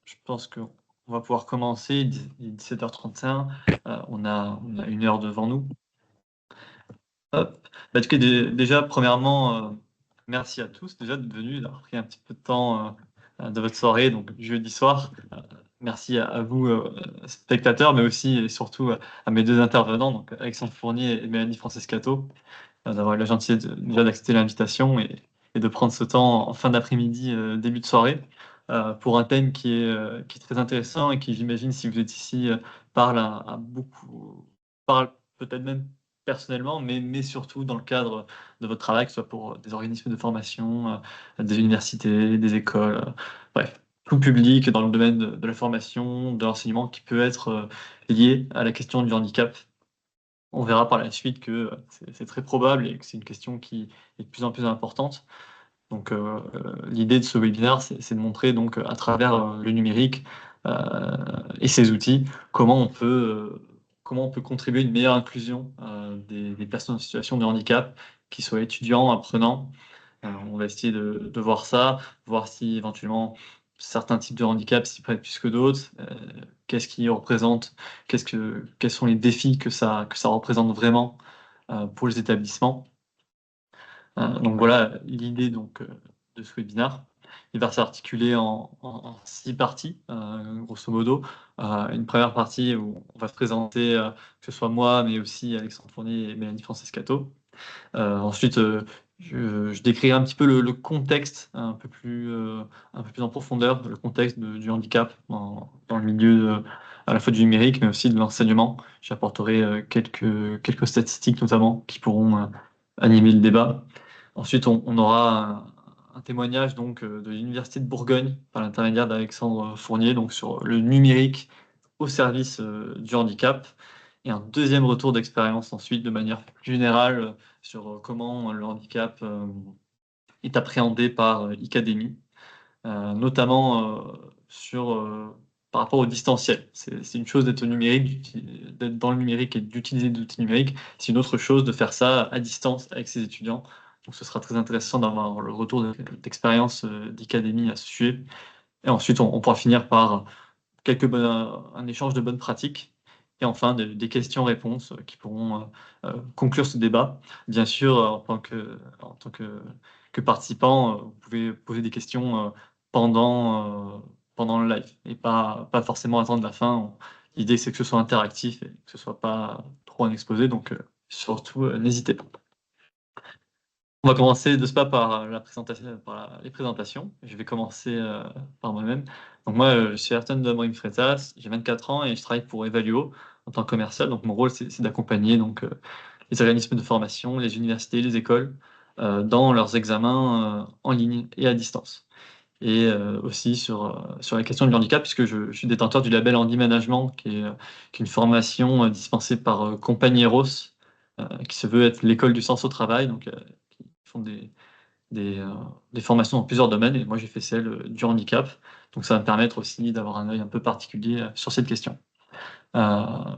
je pense qu'on va pouvoir commencer. Il est 17h35, on a 1 heure devant nous. Hop. Bah, en tout cas, déjà, premièrement, merci à tous déjà d'être venus, d'avoir pris un petit peu de temps, de votre soirée, donc jeudi soir. Merci à vous, spectateurs, mais aussi et surtout, à mes 2 intervenants, donc Alexandre Fournier et Mélanie Francescato, d'avoir eu la gentillesse déjà d'accepter l'invitation et de prendre ce temps en fin d'après-midi, début de soirée, pour un thème qui est très intéressant et qui, j'imagine, si vous êtes ici, parle à beaucoup, parle peut-être même personnellement, mais surtout dans le cadre de votre travail, que ce soit pour des organismes de formation, des universités, des écoles, bref, tout public dans le domaine de la formation, de l'enseignement qui peut être, lié à la question du handicap. On verra par la suite que, c'est très probable et que c'est une question qui est de plus en plus importante. Donc, l'idée de ce webinaire, c'est de montrer donc, à travers, le numérique, heu et ses outils, comment on peut contribuer à une meilleure inclusion, des personnes en situation de handicap, qu'ils soient étudiants, apprenants. On va essayer de voir ça, voir si éventuellement certains types de handicap s'y prêtent plus que d'autres, qu'est-ce qui représente quels sont les défis que ça représente vraiment, pour les établissements. Donc voilà l'idée donc, de ce webinaire. Il va s'articuler en 6 parties, grosso modo. Une première partie où on va se présenter, que ce soit moi, mais aussi Alexandre Fournier et Mélanie Francescato. Ensuite, je décrirai un petit peu le contexte un peu plus en profondeur, le contexte du handicap dans le milieu, à la fois du numérique, mais aussi de l'enseignement. J'apporterai, quelques statistiques notamment qui pourront, animer le débat. Ensuite, on aura un témoignage donc, de l'université de Bourgogne par l'intermédiaire d'Alexandre Fournier, donc sur le numérique au service, du handicap et un deuxième retour d'expérience ensuite de manière plus générale, sur, comment le handicap, est appréhendé par, Icademy, notamment, par rapport au distanciel. C'est une chose d'être au numérique, d'être dans le numérique et d'utiliser des outils numériques. C'est une autre chose de faire ça à distance avec ses étudiants. Donc ce sera très intéressant d'avoir le retour d'expérience, d'Icademy à ce sujet et ensuite on pourra finir par un échange de bonnes pratiques et enfin des questions-réponses, qui pourront, conclure ce débat. Bien sûr, en tant que participant, vous pouvez poser des questions, pendant le live et pas forcément attendre la fin. L'idée, c'est que ce soit interactif et que ce soit pas trop un exposé, donc surtout, n'hésitez pas. On va commencer de ce pas par la présentation les présentations. Je vais commencer, par moi-même. Donc moi, je suis Ayrton de Amorim Freitas, j'ai 24 ans et je travaille pour Evalio en tant que commercial. Donc mon rôle, c'est d'accompagner donc, les organismes de formation, les universités, les écoles, dans leurs examens, en ligne et à distance. Et aussi sur la question du handicap puisque je suis détenteur du label Handi Management qui est une formation, dispensée par, Compagnie Eros, qui se veut être l'école du sens au travail, donc qui font des, heu, des formations dans plusieurs domaines et moi j'ai fait celle, du handicap. Donc ça va me permettre aussi d'avoir un œil un peu particulier, sur cette question. Heu,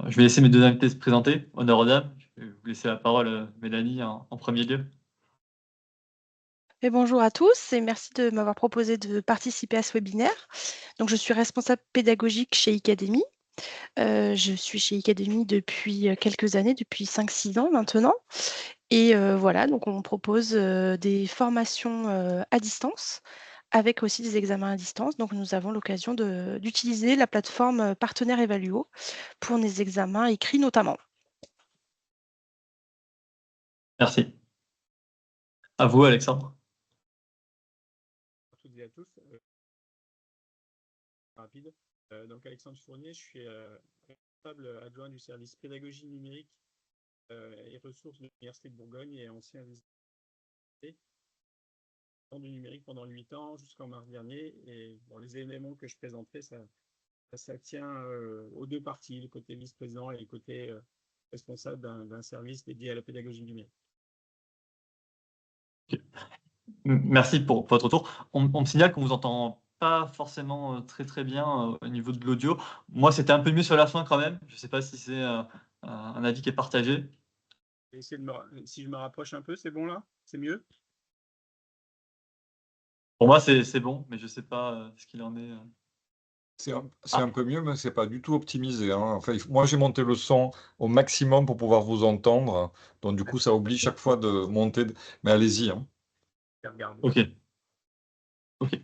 je vais laisser mes 2 invités se présenter. Honneur aux dames. Je vais vous laisser la parole, Mélanie en 1er lieu. Et bonjour à tous et merci de m'avoir proposé de participer à ce webinaire. Donc, je suis responsable pédagogique chez Icademy. Je suis chez Icademy depuis quelques années, depuis 5-6 ans maintenant. Et voilà, donc on propose des formations à distance avec aussi des examens à distance. Donc, nous avons l'occasion d'utiliser la plateforme partenaire Evaluo pour les examens écrits notamment. Merci. À vous Alexandre. À toutes et à tous. Rapide. Donc Alexandre Fournier, je suis responsable adjoint du service pédagogie numérique et ressources de l'Université de Bourgogne et ancien visiteur du numérique pendant 8 ans jusqu'en mars dernier. Et bon, les éléments que je présenterai, ça tient aux deux parties, le côté vice-président et le côté responsable d'un service dédié à la pédagogie numérique. OK. Merci pour votre retour. On me signale qu'on vous entend pas forcément, très, très bien, au niveau de l'audio. Moi, c'était un peu mieux sur la fin quand même. Je sais pas si c'est, un avis qui est partagé? Si je me rapproche un peu, c'est bon là? C'est mieux? Pour moi, c'est bon, mais je sais pas, ce qu'il en est. C'est un Ah, peu mieux, mais c'est pas du tout optimisé, hein. Enfin, moi, j'ai monté le son au maximum pour pouvoir vous entendre. Donc, du coup, ça oblige chaque fois de monter. Mais allez-y, hein. ok, ok.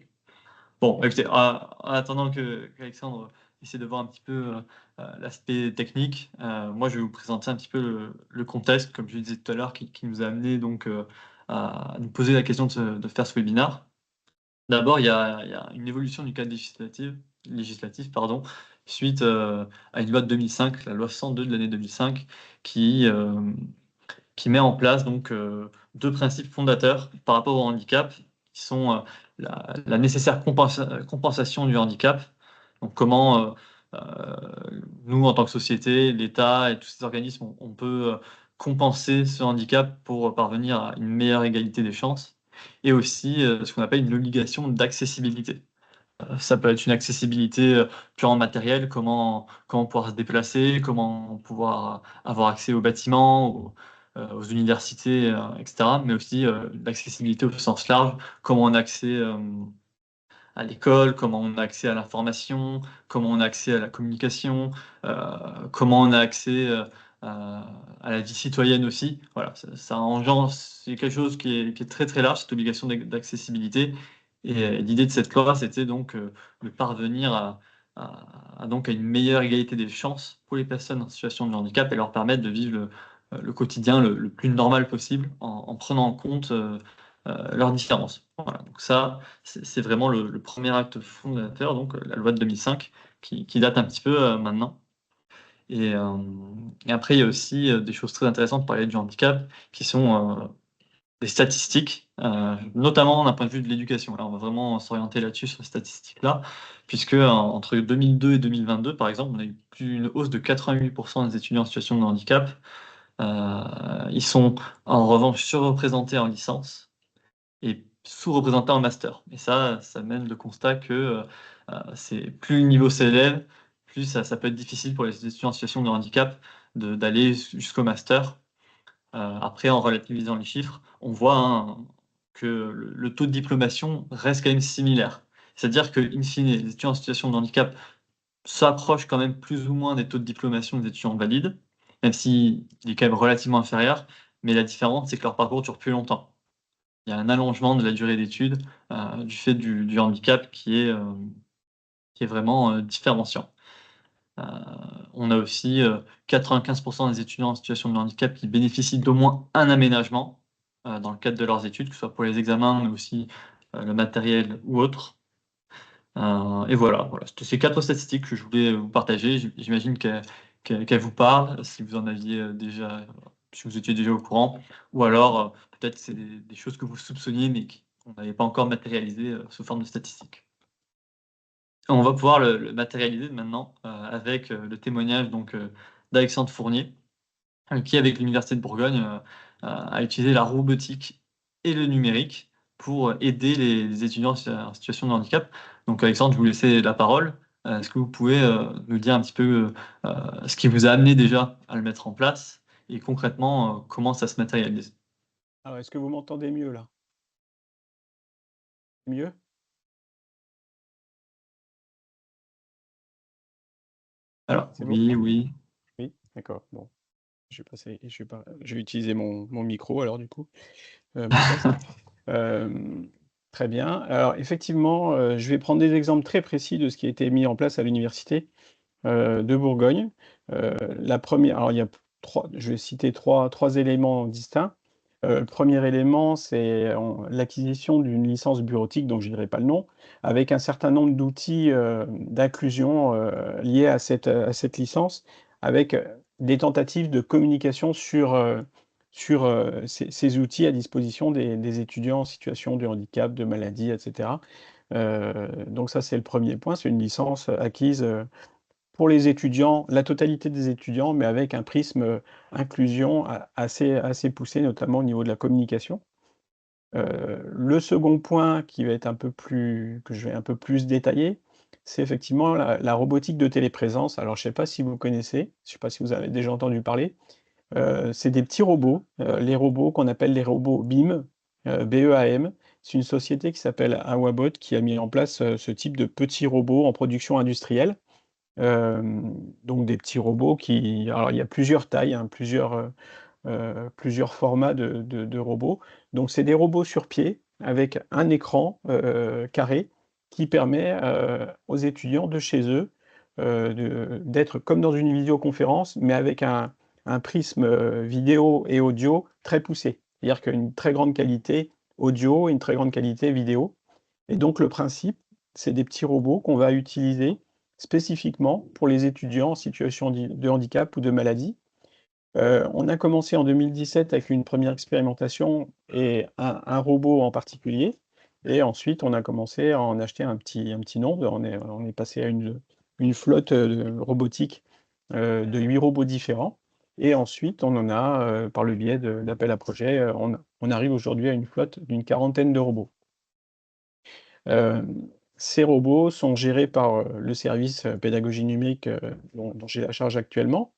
Bon, écoutez, en attendant qu'Alexandre essaie de voir un petit peu l'aspect technique, moi je vais vous présenter un petit peu le contexte, comme je le disais tout à l'heure, qui nous a amené donc à nous poser la question de faire ce webinaire. D'abord, il y a une évolution du cadre législatif, pardon, suite à une loi de 2005, la loi 102 de l'année 2005, qui met en place donc deux principes fondateurs par rapport au handicap, qui sont la nécessaire compensation du handicap. Donc comment nous, en tant que société, l'État et tous ces organismes, on peut compenser ce handicap pour parvenir à une meilleure égalité des chances, et aussi ce qu'on appelle une obligation d'accessibilité. Ça peut être une accessibilité, purement matérielle, comment pouvoir se déplacer, comment pouvoir avoir accès aux bâtiments, aux universités, et cetera. Mais aussi, l'accessibilité au sens large, comment on a accès, à l'école, comment on a accès à l'information, comment on a accès à la communication, heu, comment on a accès, à la vie citoyenne aussi. Voilà, ça engendre c'est quelque chose qui est très, très large, cette obligation d'accessibilité, et l'idée de cette loi, c'était donc, de parvenir à une meilleure égalité des chances pour les personnes en situation de handicap et leur permettre de vivre le quotidien le plus normal possible en prenant en compte, leurs différences. Voilà, donc ça, c'est vraiment le 1er acte fondateur, donc la loi de 2005 qui date un petit peu, maintenant, et après il y a aussi, des choses très intéressantes pour parler du handicap qui sont, des statistiques, notamment d'un point de vue de l'éducation. Là, on va vraiment s'orienter là-dessus, sur les statistiques-là, puisque entre 2002 et 2022, par exemple, on a eu une hausse de 88 des étudiants en situation de handicap. Ils sont en revanche surreprésentés en licence et sous-représentés en master. Et ça mène le constat que, c'est plus le niveau s'élève, plus ça peut être difficile pour les étudiants en situation de handicap d'aller jusqu'au master. Après, en relativisant les chiffres, on voit, hein, que le taux de diplomation reste quand même similaire. C'est-à-dire qu'in fine, les étudiants en situation de handicap s'approchent quand même plus ou moins des taux de diplomation des étudiants valides, même s'il est quand même relativement inférieur, mais la différence, c'est que leur parcours dure plus longtemps. Il y a un allongement de la durée d'études, du fait du handicap qui est vraiment, différenciant. Heu, on a aussi, 95 des étudiants en situation de handicap qui bénéficient d'au moins un aménagement, dans le cadre de leurs études, que ce soit pour les examens, mais aussi, le matériel ou autre. Et voilà, c'était ces 4 statistiques que je voulais vous partager. J'imagine qu'elles vous parlent, si vous en aviez, déjà si vous étiez déjà au courant, ou alors, peut-être c'est des choses que vous soupçonniez, mais qu'on n'avait pas encore matérialisées, sous forme de statistiques. On va pouvoir le matérialiser maintenant, avec, le témoignage donc, d'Alexandre Fournier, qui avec l'université de Bourgogne, a utilisé la robotique et le numérique pour aider les étudiants en situation de handicap. Donc Alexandre, je vais vous laisser la parole. Est-ce que vous pouvez, nous dire un petit peu, ce qui vous a amené déjà à le mettre en place et concrètement, comment ça se matérialise? Alors, est-ce que vous m'entendez mieux là? Mieux? Alors C'est bon? oui, oui. Oui? D'accord, bon. Je vais utiliser mon micro alors du coup, mon casque. Très bien. Alors effectivement, je vais prendre des exemples très précis de ce qui a été mis en place à l'université, de Bourgogne. La première, alors il y a 3, je vais citer trois éléments distincts. Le premier élément, c'est l'acquisition d'une licence bureautique, dont je ne dirai pas le nom, avec un certain nombre d'outils, d'inclusion, liés à cette licence, avec, des tentatives de communication sur ces outils à disposition des étudiants en situation de handicap, de maladie, et cetera. Donc ça, c'est le premier point, c'est une licence acquise, pour les étudiants, la totalité des étudiants, mais avec un prisme, inclusion assez poussé, notamment au niveau de la communication. Le second point qui va être que je vais un peu plus détailler, c'est effectivement la robotique de téléprésence. Alors je ne sais pas si vous connaissez, je ne sais pas si vous avez déjà entendu parler. C'est des petits robots, les robots qu'on appelle les robots BIM, BEAM, c'est une société qui s'appelle Awabot qui a mis en place ce type de petits robots en production industrielle. Donc des petits robots qui... Alors il y a plusieurs tailles, hein, plusieurs formats de robots. Donc c'est des robots sur pied avec un écran carré qui permet aux étudiants de chez eux d'être comme dans une vidéoconférence, mais avec un prisme vidéo et audio très poussé. C'est-à-dire qu'il y a une très grande qualité audio et une très grande qualité vidéo. Et donc le principe, c'est des petits robots qu'on va utiliser spécifiquement pour les étudiants en situation de handicap ou de maladie. On a commencé en 2017 avec une première expérimentation et un robot en particulier. Et ensuite, on a commencé à en acheter un petit nombre. On est passé à une flotte robotique de 8 robots différents. Et ensuite, on en a, par le biais d'appels à projets, on arrive aujourd'hui à une flotte d'une 40aine de robots. Ces robots sont gérés par le service pédagogie numérique dont j'ai la charge actuellement.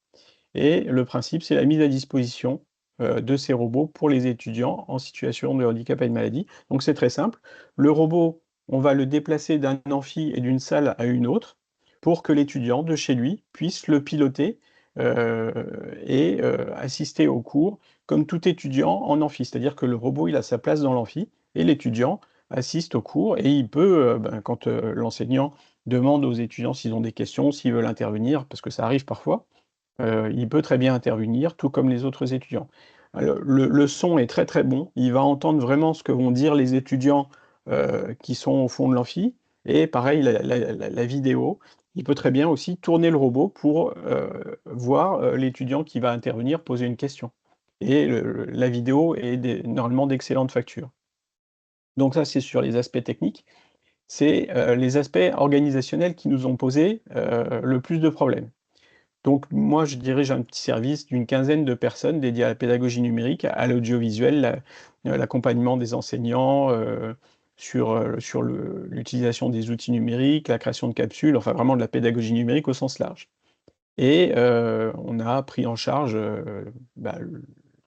Et le principe, c'est la mise à disposition de ces robots pour les étudiants en situation de handicap et de maladie. Donc c'est très simple. Le robot, on va le déplacer d'un amphi et d'une salle à une autre pour que l'étudiant de chez lui puisse le piloter et assister au cours comme tout étudiant en amphi. C'est-à-dire que le robot, il a sa place dans l'amphi et l'étudiant assiste au cours et il peut, quand l'enseignant demande aux étudiants s'ils ont des questions, s'ils veulent intervenir, parce que ça arrive parfois, il peut très bien intervenir, tout comme les autres étudiants. Alors, le son est très très bon, il va entendre vraiment ce que vont dire les étudiants qui sont au fond de l'amphi, et pareil, la vidéo, il peut très bien aussi tourner le robot pour voir l'étudiant qui va intervenir poser une question. Et la vidéo est normalement d'excellente facture. Donc ça, c'est sur les aspects techniques. C'est les aspects organisationnels qui nous ont posé le plus de problèmes. Donc moi, je dirige un petit service d'une 15aine de personnes dédiées à la pédagogie numérique, à l'audiovisuel, l'accompagnement des enseignants sur l'utilisation des outils numériques, la création de capsules, enfin vraiment de la pédagogie numérique au sens large. Et on a pris en charge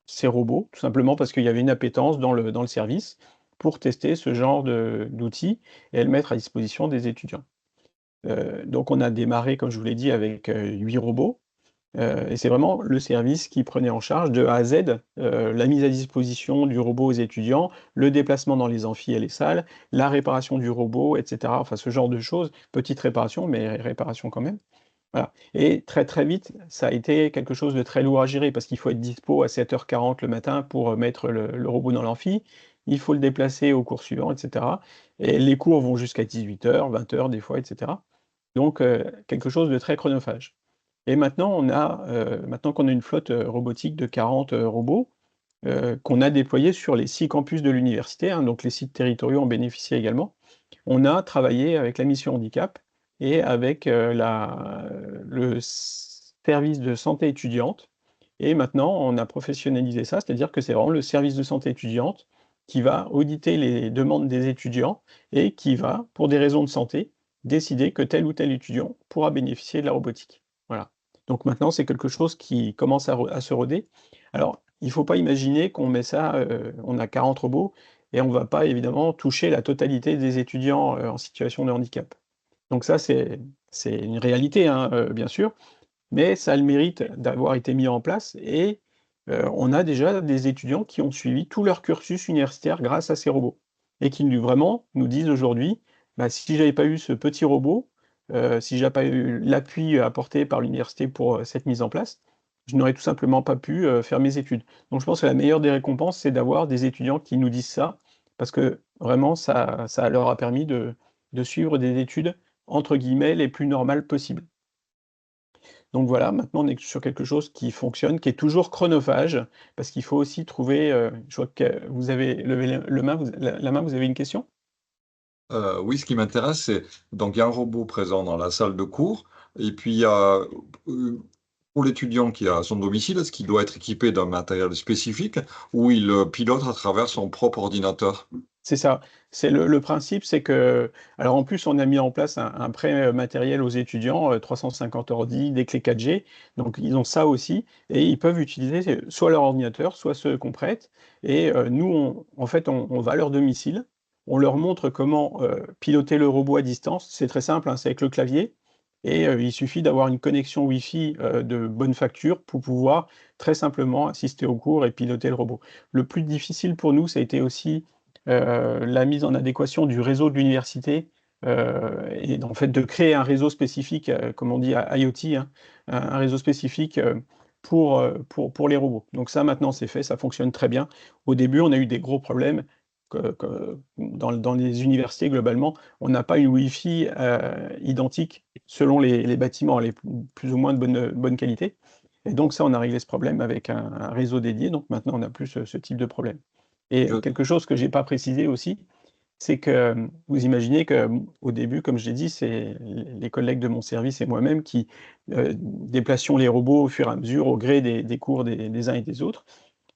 ces robots, tout simplement parce qu'il y avait une appétence dans le service pour tester ce genre d'outils et le mettre à disposition des étudiants. Donc on a démarré, comme je vous l'ai dit, avec 8 robots, et c'est vraiment le service qui prenait en charge de A à Z la mise à disposition du robot aux étudiants, le déplacement dans les amphis et les salles, la réparation du robot, etc. Enfin, ce genre de choses, petite réparation, mais réparation quand même. Voilà. Et très très vite, ça a été quelque chose de très lourd à gérer, parce qu'il faut être dispo à 7h40 le matin pour mettre le robot dans l'amphi, il faut le déplacer au cours suivant, etc. Et les cours vont jusqu'à 18h, 20h des fois, etc. Donc quelque chose de très chronophage. Et maintenant, maintenant qu'on a une flotte robotique de 40 robots, qu'on a déployés sur les 6 campus de l'université, hein, donc les sites territoriaux en bénéficient également, on a travaillé avec la mission handicap et avec le service de santé étudiante. Et maintenant, on a professionnalisé ça, c'est-à-dire que c'est vraiment le service de santé étudiante qui va auditer les demandes des étudiants et qui va, pour des raisons de santé, décider que tel ou tel étudiant pourra bénéficier de la robotique. Voilà. Donc maintenant, c'est quelque chose qui commence à se roder. Alors, il ne faut pas imaginer qu'on met ça, on a 40 robots, et on ne va pas évidemment toucher la totalité des étudiants en situation de handicap. Donc ça, c'est une réalité, hein, bien sûr, mais ça a le mérite d'avoir été mis en place, et on a déjà des étudiants qui ont suivi tout leur cursus universitaire grâce à ces robots, et qui vraiment nous disent aujourd'hui, bah, si j'avais pas eu ce petit robot, si j'avais pas eu l'appui apporté par l'université pour cette mise en place, je n'aurais tout simplement pas pu faire mes études. Donc je pense que la meilleure des récompenses, c'est d'avoir des étudiants qui nous disent ça, parce que vraiment, ça leur a permis de suivre des études, entre guillemets, les plus normales possibles. Donc voilà, maintenant on est sur quelque chose qui fonctionne, qui est toujours chronophage, parce qu'il faut aussi trouver, je vois que vous avez levé la main, vous avez une question? Oui, ce qui m'intéresse, c'est donc il y a un robot présent dans la salle de cours et puis il y a, pour l'étudiant qui est à son domicile, est-ce qu'il doit être équipé d'un matériel spécifique ou il, pilote à travers son propre ordinateur? C'est ça. C'est le principe, c'est que alors en plus, on a mis en place un prêt matériel aux étudiants, 350 ordi, des clés 4G, donc ils ont ça aussi et ils peuvent utiliser soit leur ordinateur, soit ceux qu'on prête et nous, en fait, on va à leur domicile, on leur montre comment piloter le robot à distance. C'est très simple, hein, c'est avec le clavier. Et il suffit d'avoir une connexion Wi-Fi de bonne facture pour pouvoir très simplement assister au cours et piloter le robot. Le plus difficile pour nous, ça a été aussi la mise en adéquation du réseau de l'université et en fait de créer un réseau spécifique, comme on dit IoT, hein, un réseau spécifique pour les robots. Donc ça, maintenant, c'est fait, ça fonctionne très bien. Au début, on a eu des gros problèmes dans les universités, globalement. On n'a pas une Wi-Fi identique selon les bâtiments, les plus ou moins de bonne qualité. Et donc ça, on a réglé ce problème avec un réseau dédié. Donc maintenant, on n'a plus ce type de problème. Et quelque chose que je n'ai pas précisé aussi, c'est que vous imaginez qu'au début, comme je l'ai dit, c'est les collègues de mon service et moi-même qui déplacions les robots au fur et à mesure, au gré des cours des uns et des autres.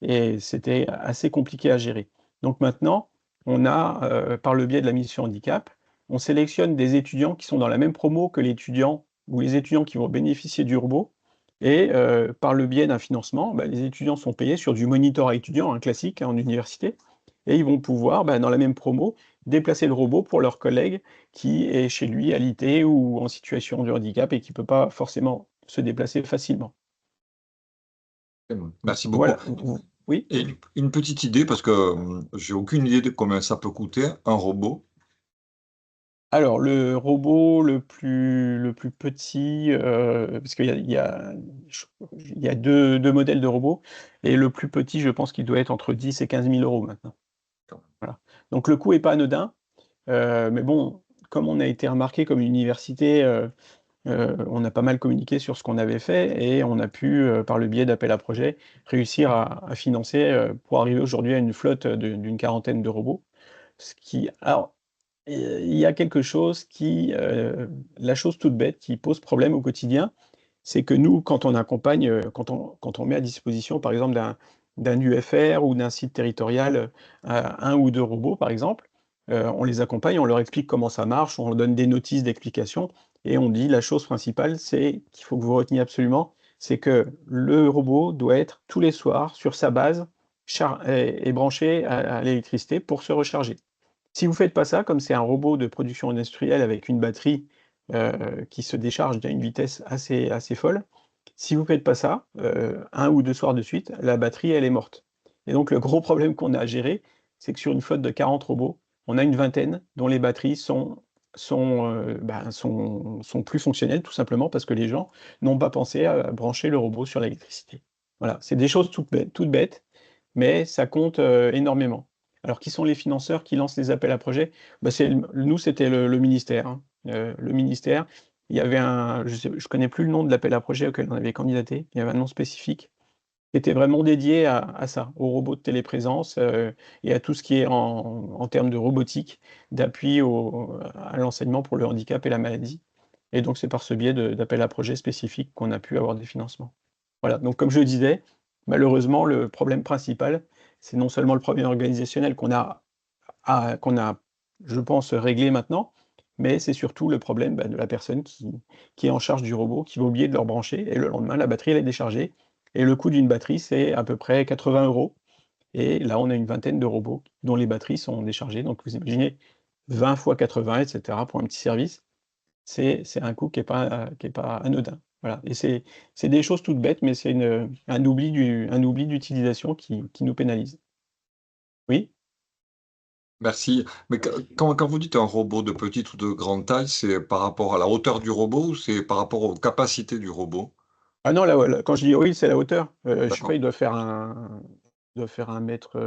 Et c'était assez compliqué à gérer. Donc maintenant, on a, par le biais de la mission handicap, on sélectionne des étudiants qui sont dans la même promo que l'étudiant ou les étudiants qui vont bénéficier du robot. Et par le biais d'un financement, les étudiants sont payés sur du monitorat étudiant, un classique en université, et ils vont pouvoir, dans la même promo, déplacer le robot pour leur collègue qui est chez lui alité ou en situation de handicap et qui ne peut pas forcément se déplacer facilement. Merci beaucoup. Voilà. Oui. Et une petite idée, parce que j'ai aucune idée de combien ça peut coûter, un robot. Alors, le robot le plus petit, parce qu'il y a deux modèles de robots, et le plus petit, je pense qu'il doit être entre 10 et 15 000 € maintenant. Voilà. Donc le coût n'est pas anodin, mais bon, comme on a été remarqué comme université, on a pas mal communiqué sur ce qu'on avait fait et on a pu, par le biais d'appels à projets, réussir à financer, pour arriver aujourd'hui à une flotte d'une quarantaine de robots. Alors, il y a quelque chose la chose toute bête qui pose problème au quotidien, c'est que nous, quand on accompagne, quand on met à disposition, par exemple, d'un UFR ou d'un site territorial, 1 ou 2 robots, par exemple, on les accompagne, on leur explique comment ça marche, on leur donne des notices d'explication et on dit: «La chose principale, c'est qu'il faut que vous reteniez absolument, c'est que le robot doit être tous les soirs sur sa base et branché à l'électricité pour se recharger. Si vous ne faites pas ça, comme c'est un robot de production industrielle avec une batterie, qui se décharge à une vitesse assez folle, si vous ne faites pas ça, 1 ou 2 soirs de suite, la batterie, elle est morte. Et donc le gros problème qu'on a à gérer, c'est que sur une flotte de 40 robots, on a une vingtaine dont les batteries sont plus fonctionnelles, tout simplement parce que les gens n'ont pas pensé à brancher le robot sur l'électricité. Voilà, c'est des choses toutes bêtes, mais ça compte, énormément. Alors qui sont les financeurs qui lancent les appels à projets? Nous, c'était le ministère, hein. Le ministère, il y avait je connais plus le nom de l'appel à projet auquel on avait candidaté, il y avait un nom spécifique, qui était vraiment dédié à ça, aux robots de téléprésence, et à tout ce qui est en termes de robotique, d'appui à l'enseignement pour le handicap et la maladie. Et donc c'est par ce biais d'appels à projets spécifiques qu'on a pu avoir des financements. Voilà, donc comme je le disais, malheureusement, le problème principal, c'est non seulement le problème organisationnel qu'on a, je pense, réglé maintenant, mais c'est surtout le problème, de la personne qui est en charge du robot, qui va oublier de le rebrancher et le lendemain, la batterie, elle est déchargée et le coût d'une batterie, c'est à peu près 80 € et là, on a une vingtaine de robots dont les batteries sont déchargées, donc vous imaginez 20 fois 80 et cetera pour un petit service. C'est un coût qui est pas anodin. Voilà et c'est des choses toutes bêtes, mais c'est un oubli d'utilisation qui nous pénalise. Oui? Merci. Mais quand vous dites un robot de petite ou de grande taille, c'est par rapport à la hauteur du robot ou c'est par rapport aux capacités du robot? Ah non, là, quand je dis oui, c'est la hauteur. Je sais pas, D'accord. il doit faire 1 mètre,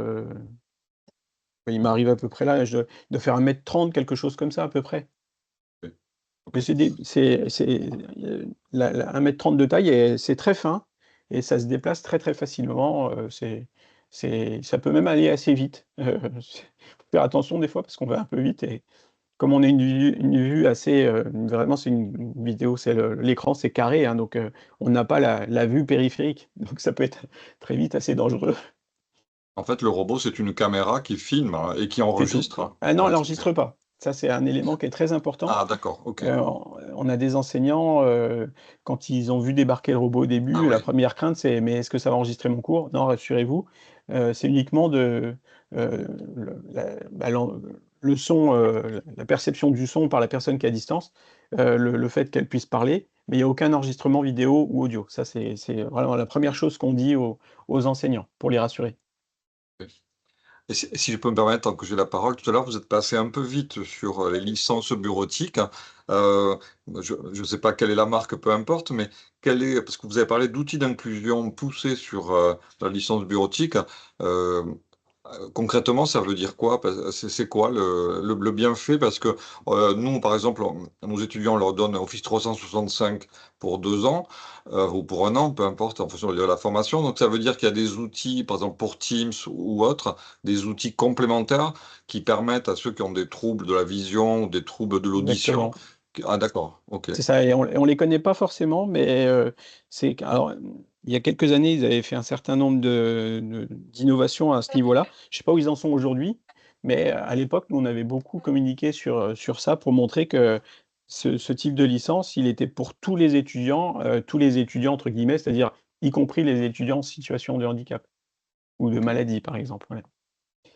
il m'arrive à peu près là, il doit faire 1 m 30, quelque chose comme ça à peu près. OK. Mais OK. la 1 m 30 de taille et c'est très fin et ça se déplace très, très facilement, ça peut même aller assez vite. Faut faire attention des fois parce qu'on va un peu vite et comme on a une vue assez, vraiment c'est une vidéo, l'écran c'est carré, hein, donc on n'a pas la vue périphérique, donc ça peut être très vite assez dangereux. En fait, le robot, c'est une caméra qui filme, hein, et qui C'est tout. enregistre. Ah non, Ouais, elle c'est n'enregistre pas. Ça, c'est un élément qui est très important. ah d'accord, OK. On a des enseignants, quand ils ont vu débarquer le robot au Ah début, la oui. première crainte, c'est: «Mais est-ce que ça va enregistrer mon cours?» Non, rassurez-vous, c'est uniquement le le son, la perception du son par la personne qui est à distance, le fait qu'elle puisse parler, mais il n'y a aucun enregistrement vidéo ou audio. Ça, c'est vraiment la première chose qu'on dit aux enseignants pour les rassurer. Et si je peux me permettre, tant que j'ai la parole, tout à l'heure, vous êtes passé un peu vite sur les licences bureautiques. Euh, je ne sais pas quelle est la marque, peu importe, mais parce que vous avez parlé d'outils d'inclusion poussés sur la licence bureautique. euh, Concrètement, ça veut dire quoi? C'est quoi le bienfait? Parce que nous, par exemple, nos étudiants, on leur donne Office 365 pour 2 ans ou pour un an, peu importe, en fonction de la formation. Donc, ça veut dire qu'il y a des outils, par exemple pour Teams ou autres, des outils complémentaires qui permettent à ceux qui ont des troubles de la vision ou des troubles de l'audition. Exactement. Ah, d'accord, ok. C'est ça, et on les connaît pas forcément, mais alors, il y a quelques années, ils avaient fait un certain nombre d'innovations à ce niveau-là. Je sais pas où ils en sont aujourd'hui, mais à l'époque, nous, on avait beaucoup communiqué sur ça pour montrer que ce type de licence, il était pour tous les étudiants entre guillemets, c'est-à-dire y compris les étudiants en situation de handicap ou de Ok. maladie, par exemple. Voilà.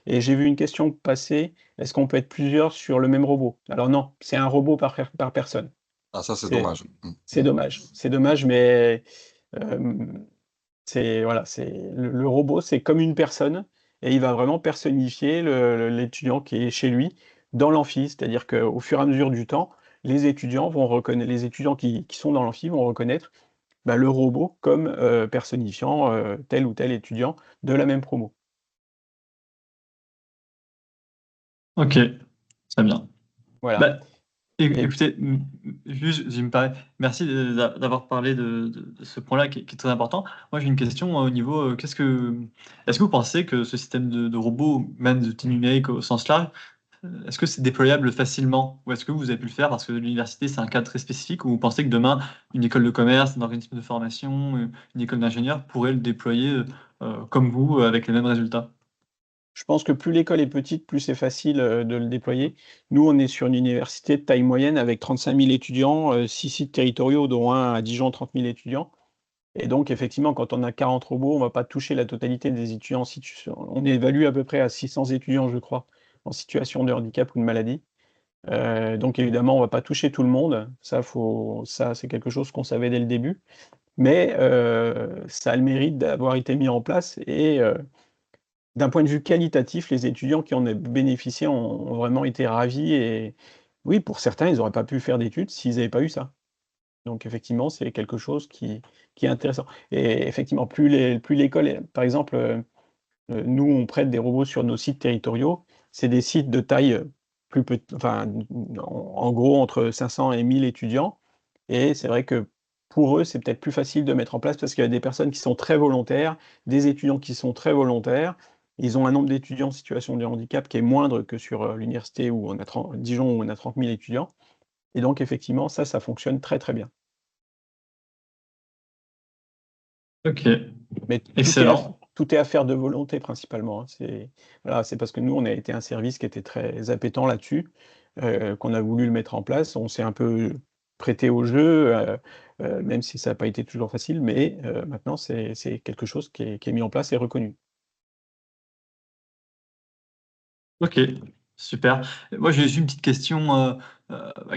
Et j'ai vu une question passer, est-ce qu'on peut être plusieurs sur le même robot? Alors non, c'est un robot par personne. Ah, ça, c'est C'est dommage. c'est dommage, mais hem, c'est voilà, c'est le robot, c'est comme une personne et il va vraiment personnifier l'étudiant qui est chez lui dans l'amphi. C'est-à-dire qu'au fur et à mesure du temps, les étudiants qui sont dans l'amphi vont reconnaître, bah, le robot comme, personnifiant, tel ou tel étudiant de la même promo. Ok, très bien. Voilà. Bah, Et écoutez, juste, je me permets, merci d'avoir parlé de ce point-là qui est très important. Moi, j'ai une question au niveau, est-ce que vous pensez que ce système de robots, même de outils numériques au sens large, est-ce que c'est déployable facilement? Ou est-ce que vous avez pu le faire parce que l'université, c'est un cadre très spécifique, ou vous pensez que demain, une école de commerce, un organisme de formation, une école d'ingénieurs pourrait le déployer comme vous, avec les mêmes résultats? je pense que plus l'école est petite, plus c'est facile, de le déployer. Nous, on est sur une université de taille moyenne avec 35 000 étudiants, 6 sites territoriaux, dont un à Dijon, 30 000 étudiants. Et donc effectivement, quand on a 40 robots, on va pas toucher la totalité des étudiants en situation. On évalue à peu près à 600 étudiants, je crois, en situation de handicap ou de maladie. Donc évidemment, on va pas toucher tout le monde. Ça, c'est quelque chose qu'on savait dès le début. Mais ça a le mérite d'avoir été mis en place et d'un point de vue qualitatif, les étudiants qui en ont bénéficié ont vraiment été ravis et oui, pour certains, ils n'auraient pas pu faire d'études s'ils n'avaient pas eu ça. Donc effectivement, c'est quelque chose qui est intéressant et effectivement, plus l'école est par exemple, nous, on prête des robots sur nos sites territoriaux. C'est des sites de taille, plus enfin, en gros, entre 500 et 1000 étudiants et c'est vrai que pour eux, c'est peut-être plus facile de mettre en place parce qu'il y a des personnes qui sont très volontaires, des étudiants qui sont très volontaires. Ils ont un nombre d'étudiants en situation de handicap qui est moindre que sur, l'université où on a Dijon, où on a 30 000 étudiants et donc effectivement, ça fonctionne très, très bien. Ok, Mais excellent. tout est affaire de volonté principalement, hein. C'est voilà, c'est parce que nous, on a été un service qui était très appétant là-dessus, qu'on a voulu le mettre en place. On s'est un peu prêté au jeu, même si ça n'a pas été toujours facile, mais maintenant c'est quelque chose qui est mis en place et reconnu. Ok, super. Moi, j'ai juste une petite question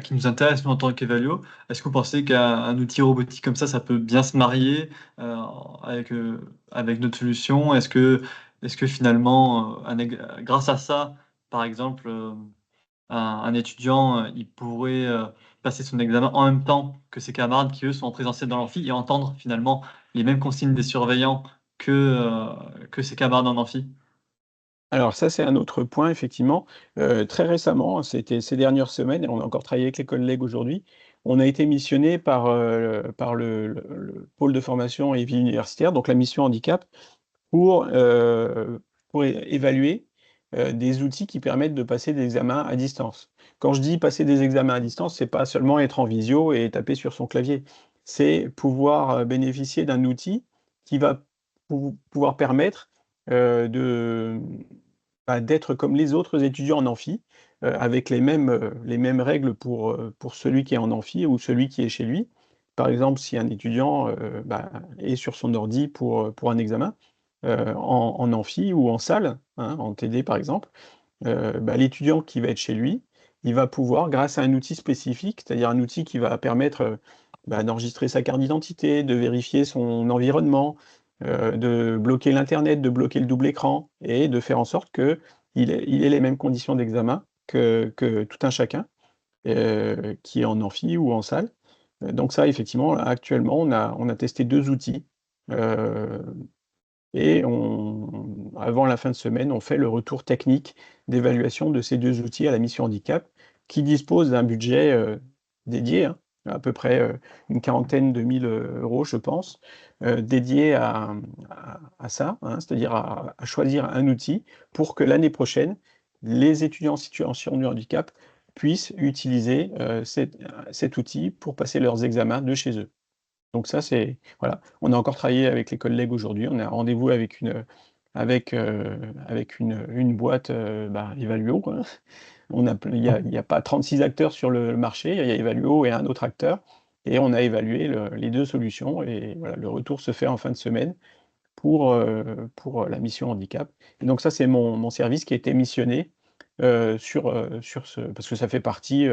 qui nous intéresse, nous, en tant qu'Evalio. Est-ce que vous pensez qu'un outil robotique comme ça peut bien se marier euh, avec, avec notre solution? Est-ce que finalement, grâce à ça, par exemple, un étudiant, il pourrait passer son examen en même temps que ses camarades qui, eux, sont en présentiel dans l'amphi, et entendre finalement les mêmes consignes des surveillants que ses camarades en amphi? Alors ça, c'est un autre point effectivement. Très récemment, c'était ces dernières semaines et on a encore travaillé avec les collègues aujourd'hui, on a été missionné par le pôle de formation et vie universitaire, donc la mission handicap, pour, évaluer, des outils qui permettent de passer des examens à distance. Quand je dis passer des examens à distance, c'est pas seulement être en visio et taper sur son clavier. C'est pouvoir, bénéficier d'un outil qui va pouvoir permettre, de, bah, d'être comme les autres étudiants en amphi, avec les mêmes règles pour celui qui est en amphi ou celui qui est chez lui. Par exemple, si un étudiant, bah, est sur son ordi pour un examen, en amphi ou en salle, hein, en TD par exemple, l'étudiant qui va être chez lui, il va pouvoir, grâce à un outil spécifique, c'est-à-dire un outil qui va permettre d'enregistrer sa carte d'identité, de vérifier son environnement, de bloquer l'Internet, de bloquer le double écran et de faire en sorte qu'il ait les mêmes conditions d'examen que tout un chacun, qui est en amphi ou en salle. Donc ça, effectivement, actuellement, on a testé 2 outils, heu et avant la fin de semaine, on fait le retour technique d'évaluation de ces 2 outils à la mission handicap, qui dispose d'un budget, dédié, hein, à peu près, une quarantaine de mille euros, je pense, dédié à ça, hein, c'est-à-dire à choisir un outil pour que l'année prochaine, les étudiants en situation de handicap puissent utiliser, cet outil pour passer leurs examens de chez eux. Donc ça, c'est voilà, on a encore travaillé avec les collègues aujourd'hui, on a rendez-vous avec une boîte, Evaluo, quoi. Il y a pas 36 acteurs sur le marché, il y a Evaluo et un autre acteur et on a évalué les 2 solutions et voilà, le retour se fait en fin de semaine pour la mission handicap et donc ça, c'est mon service qui a été missionné, sur ce parce que ça fait partie,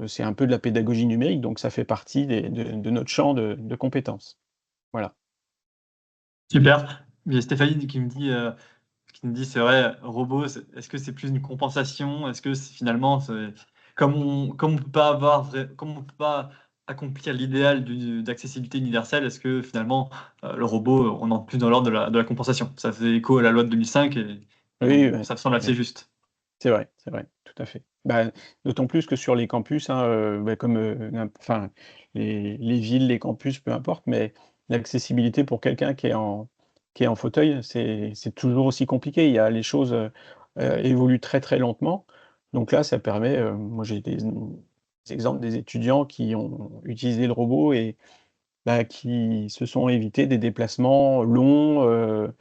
c'est un peu de la pédagogie numérique, donc ça fait partie de notre champ de compétences. Voilà. Super. Il y a Stéphanie qui me dit, c'est vrai, robot, est-ce que c'est plus une compensation? Est-ce que finalement, comme on peut pas comme on peut pas accomplir l'idéal d'accessibilité universelle, est-ce que finalement, le robot, on entre plus dans l'ordre de la compensation? Ça fait écho à la loi de 2005 Oui, ouais, ça me semble assez ouais. juste. C'est vrai, tout à fait. D'autant plus que sur les campus, hein, comme, enfin, les villes, les campus, peu importe, mais l'accessibilité pour quelqu'un qui est en fauteuil, c'est toujours aussi compliqué. Les choses, évoluent très, très lentement. Donc là, ça permet, moi j'ai des exemples des étudiants qui ont utilisé le robot et qui se sont évités des déplacements longs,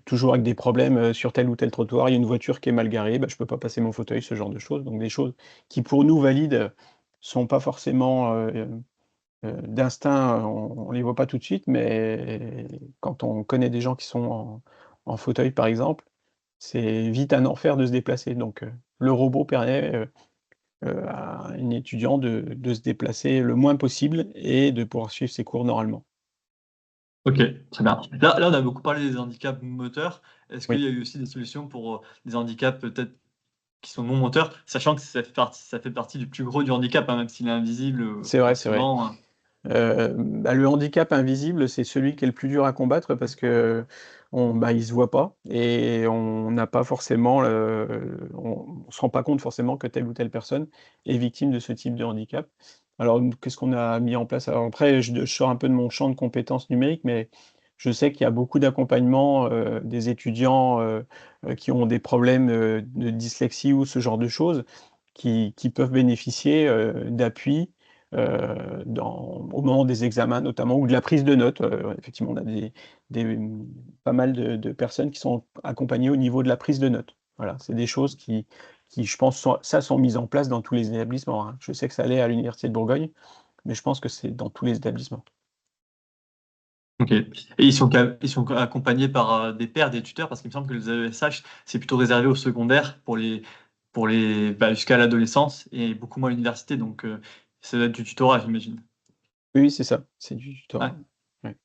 toujours avec des problèmes, sur tel ou tel trottoir. Il y a une voiture qui est mal garée, je peux pas passer mon fauteuil, ce genre de choses. Donc des choses qui pour nous valides, sont pas forcément, d'instinct, on les voit pas tout de suite, mais quand on connaît des gens qui sont en fauteuil, par exemple, c'est vite un enfer de se déplacer. Donc le robot permet, à une étudiant de se déplacer le moins possible et de pouvoir suivre ses cours normalement. OK, très bien. Là, on a beaucoup parlé des handicaps moteurs. Est-ce qu'il Oui, y a eu aussi des solutions pour, des handicaps peut-être qui sont non moteurs? Sachant que ça fait partie du plus gros du handicap, hein, même s'il est invisible, c'est vrai, c'est vrai. souvent, Le handicap invisible, c'est celui qui est le plus dur à combattre parce il se voit pas et on n'a pas forcément on se rend pas compte forcément que telle ou telle personne est victime de ce type de handicap. Alors, qu'est-ce qu'on a mis en place? Alors après, je sors un peu de mon champ de compétences numériques, mais je sais qu'il y a beaucoup d'accompagnement, des étudiants, qui ont des problèmes, de dyslexie ou ce genre de choses, qui peuvent bénéficier, d'appui au moment des examens notamment ou de la prise de notes, effectivement, on a pas mal de personnes qui sont accompagnées au niveau de la prise de notes. Voilà, c'est des choses qui je pense sont mises en place dans tous les établissements, hein. Je sais que ça l'est à l'université de Bourgogne, mais je pense que c'est dans tous les établissements. OK, et ils sont accompagnés par, des pairs, des tuteurs? Parce qu'il me semble que les AESH, c'est plutôt réservé au secondaire jusqu'à l'adolescence et beaucoup moins à l'université, donc ça doit être du tutorat, j'imagine? Oui, oui, c'est ça, c'est du Ouais. tutorat. Ouais,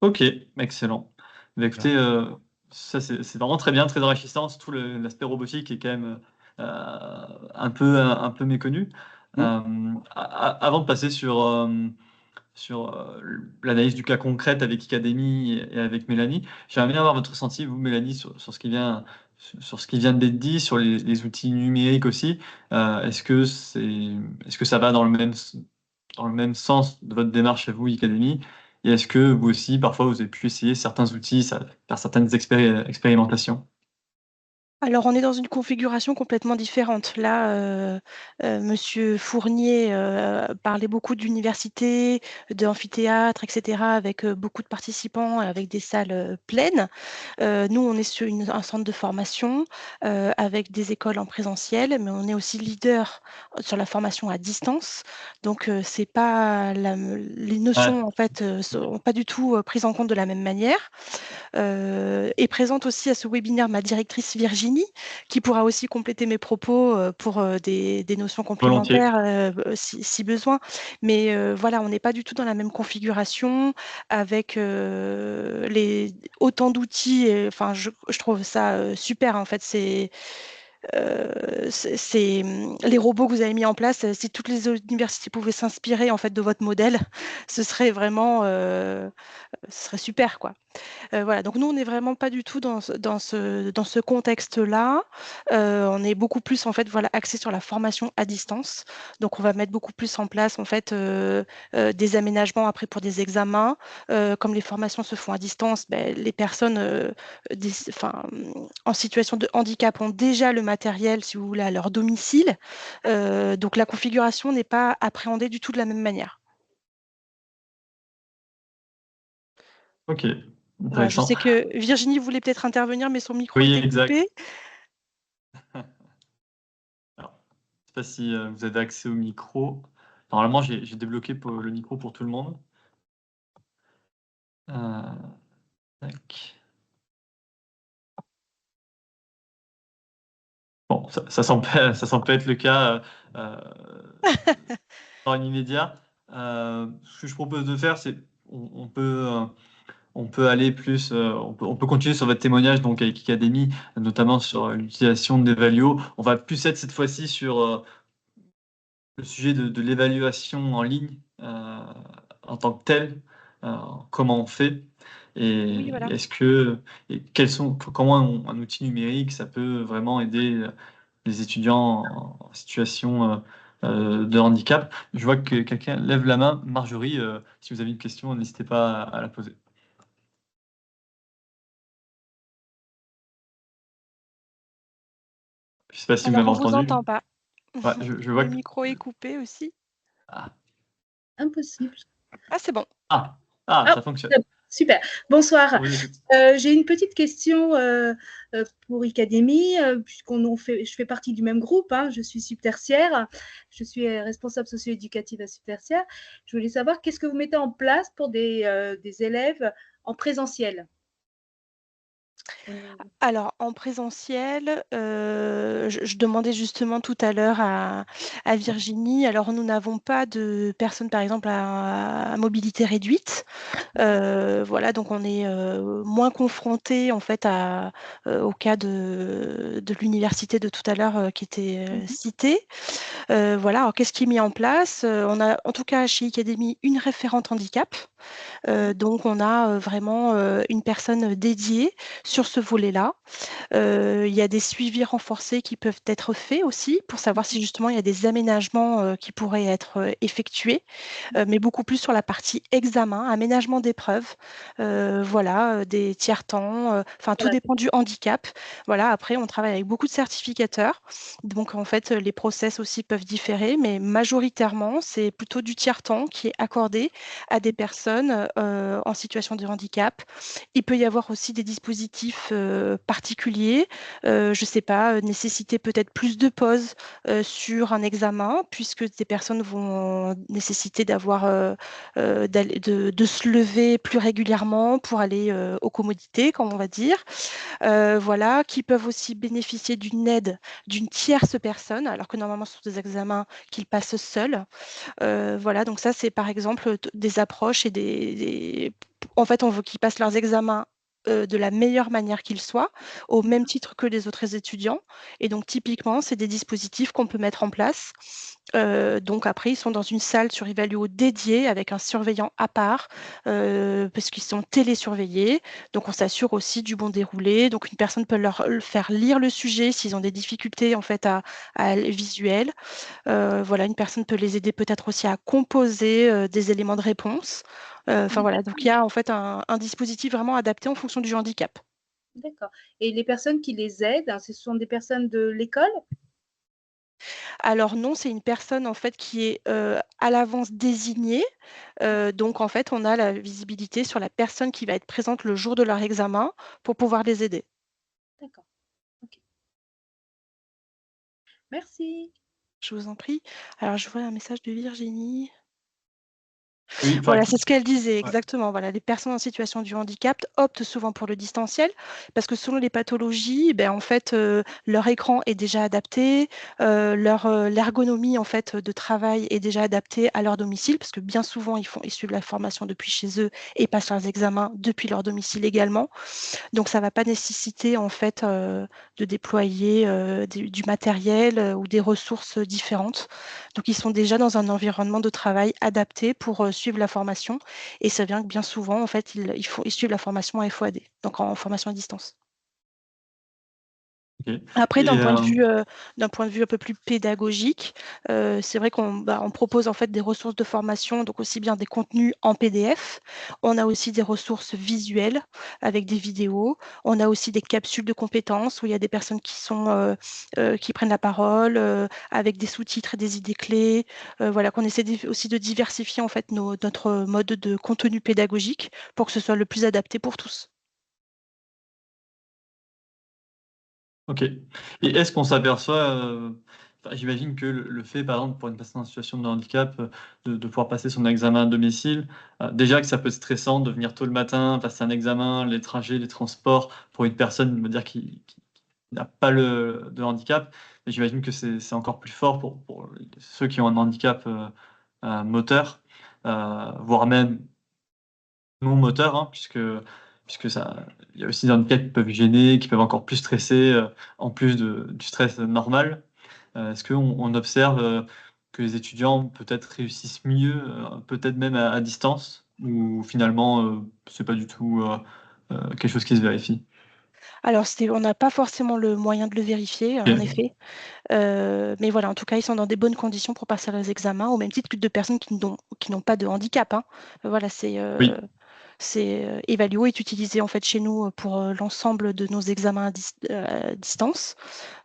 OK, excellent. Bah, voilà. écoutez, ça c'est vraiment très bien, très enrichissant, surtout l'aspect robotique est quand même, un peu méconnu. Mmh. Avant de passer sur, l'analyse du cas concrète avec Icademy et avec Mélanie. J'aimerais bien avoir votre ressenti, vous, Mélanie, sur ce qui vient d'être dit, sur les outils numériques aussi. Est-ce que ça va dans le même sens de votre démarche à vous, Icademy? Et est-ce que vous aussi, parfois, vous avez pu essayer certains outils, faire certaines expérimentations? Alors, on est dans une configuration complètement différente. Là, Monsieur Fournier parlait beaucoup d'université, d'amphithéâtre, etc., avec beaucoup de participants, avec des salles pleines. Nous, on est sur un centre de formation avec des écoles en présentiel, mais on est aussi leader sur la formation à distance. Donc, c'est pas les notions, en fait, sont pas du tout prises en compte de la même manière. Est présente aussi à ce webinaire ma directrice Virginie, qui pourra aussi compléter mes propos pour des notions Volontiers. complémentaires si besoin. Mais voilà, on n'est pas du tout dans la même configuration avec autant d'outils. Enfin, je trouve ça super, en fait. Les robots que vous avez mis en place, si toutes les universités pouvaient s'inspirer en fait de votre modèle, ce serait vraiment, ce serait super, quoi. Voilà, donc nous, on n'est vraiment pas du tout dans ce contexte-là. On est beaucoup plus, en fait, voilà, axé sur la formation à distance. Donc, on va mettre beaucoup plus en place, en fait, des aménagements après pour des examens. Comme les formations se font à distance, ben, les personnes en situation de handicap ont déjà le matériel, si vous voulez, à leur domicile. Donc, la configuration n'est pas appréhendée du tout de la même manière. Ok, Voilà, je intéressant. sais que Virginie voulait peut-être intervenir, mais son micro Oui, était exact. coupé. Alors, je ne sais pas si vous avez accès au micro. Normalement, j'ai débloqué le micro pour tout le monde. Tac. Bon, ça semble pas être le cas dans l'immédiat. Ce que je propose de faire, c'est on peut aller plus, on peut continuer sur votre témoignage donc avec Academy, notamment sur l'utilisation d'Evalio. On va plus être cette fois-ci sur le sujet de l'évaluation en ligne en tant que tel, comment on fait et Oui, voilà. comment un outil numérique ça peut vraiment aider les étudiants en situation de handicap. Je vois que quelqu'un lève la main. Marjorie, si vous avez une question, n'hésitez pas à la poser. Je ne sais pas si vous Alors, m'avez on vous entendu. entend pas. Ouais, je vois Le que... micro est coupé aussi. Impossible. Ah, c'est bon. Ah, Ah, ça fonctionne. super. Bonsoir. On vous écoute. J'ai une petite question pour Icademy, je fais partie du même groupe, hein, je suis subtertiaire, je suis responsable socio-éducative à subtertiaire. Je voulais savoir qu'est-ce que vous mettez en place pour des élèves en présentiel? Alors, en présentiel, je demandais justement tout à l'heure à Virginie. Alors, nous n'avons pas de personnes, par exemple, à mobilité réduite. Voilà, donc on est moins confronté en fait au cas de l'université de tout à l'heure qui était citée. Voilà, alors qu'est-ce qui est mis en place? On a en tout cas chez Icademy une référente handicap. Donc on a vraiment une personne dédiée sur ce volet-là. Il y a des suivis renforcés qui peuvent être faits aussi pour savoir si justement il y a des aménagements qui pourraient être effectués, mais beaucoup plus sur la partie examen, aménagement d'épreuves, voilà, des tiers-temps, enfin tout Voilà. dépend du handicap. Voilà, après on travaille avec beaucoup de certificateurs, donc en fait les process aussi peuvent différer, mais majoritairement c'est plutôt du tiers-temps qui est accordé à des personnes en situation de handicap. Il peut y avoir aussi des dispositifs particuliers, je ne sais pas, nécessiter peut-être plus de pauses sur un examen, puisque des personnes vont nécessiter de se lever plus régulièrement pour aller aux commodités, comme on va dire. Voilà, qui peuvent aussi bénéficier d'une aide d'une tierce personne, alors que normalement ce sont des examens qu'ils passent seuls. Voilà, donc ça c'est par exemple des approches et en fait on veut qu'ils passent leurs examens de la meilleure manière qu'ils soient, au même titre que les autres étudiants. Et donc typiquement, c'est des dispositifs qu'on peut mettre en place. Donc après, ils sont dans une salle sur Evalio dédiée avec un surveillant à part, parce qu'ils sont télésurveillés. Donc on s'assure aussi du bon déroulé. Donc une personne peut leur faire lire le sujet s'ils ont des difficultés en fait à visuel. Voilà, une personne peut les aider peut-être aussi à composer des éléments de réponse. Enfin voilà, donc il y a en fait un dispositif vraiment adapté en fonction du handicap. D'accord. Et les personnes qui les aident, ce sont des personnes de l'école? Alors non, c'est une personne en fait qui est à l'avance désignée. Donc en fait, on a la visibilité sur la personne qui va être présente le jour de leur examen pour pouvoir les aider. D'accord. Ok. Merci. Je vous en prie. Alors je vois un message de Virginie. Oui, Voilà, enfin, c'est ce qu'elle disait, ouais. exactement. Voilà, les personnes en situation de handicap optent souvent pour le distanciel parce que selon les pathologies, ben, en fait, leur écran est déjà adapté, l'ergonomie en fait de travail est déjà adaptée à leur domicile parce que bien souvent ils suivent la formation depuis chez eux et passent leurs examens depuis leur domicile également. Donc ça ne va pas nécessiter en fait de déployer du matériel ou des ressources différentes. Donc ils sont déjà dans un environnement de travail adapté pour suivre la formation. Et ça vient que bien souvent, en fait, ils suivent la formation en FOAD, donc en formation à distance. Ok. Après, Et, d'un point de vue un peu plus pédagogique, c'est vrai on propose en fait des ressources de formation, donc aussi bien des contenus en PDF. On a aussi des ressources visuelles avec des vidéos. On a aussi des capsules de compétences où il y a des personnes qui prennent la parole avec des sous-titres et des idées clés. Voilà, qu'on essaie aussi de diversifier en fait notre mode de contenu pédagogique pour que ce soit le plus adapté pour tous. ok. Et est-ce qu'on s'aperçoit, enfin, j'imagine que le fait, par exemple, pour une personne en situation de handicap, de pouvoir passer son examen à domicile, déjà que ça peut être stressant de venir tôt le matin, passer un examen, les trajets, les transports, pour une personne, me dire, qui n'a pas de handicap, mais j'imagine que c'est encore plus fort pour ceux qui ont un handicap moteur, voire même non moteur, hein, puisque ça, il y a aussi des handicaps qui peuvent gêner, qui peuvent encore plus stresser, en plus du stress normal. Est-ce qu'on observe que les étudiants peut-être réussissent mieux, peut-être même à distance, ou finalement c'est pas du tout quelque chose qui se vérifie? Alors, on n'a pas forcément le moyen de le vérifier, en Ok. effet. Mais voilà, en tout cas, ils sont dans des bonnes conditions pour passer leurs examens, au même titre que de personnes qui n'ont pas de handicap, hein. Voilà, Oui, Evalio est utilisé en fait chez nous pour l'ensemble de nos examens à distance,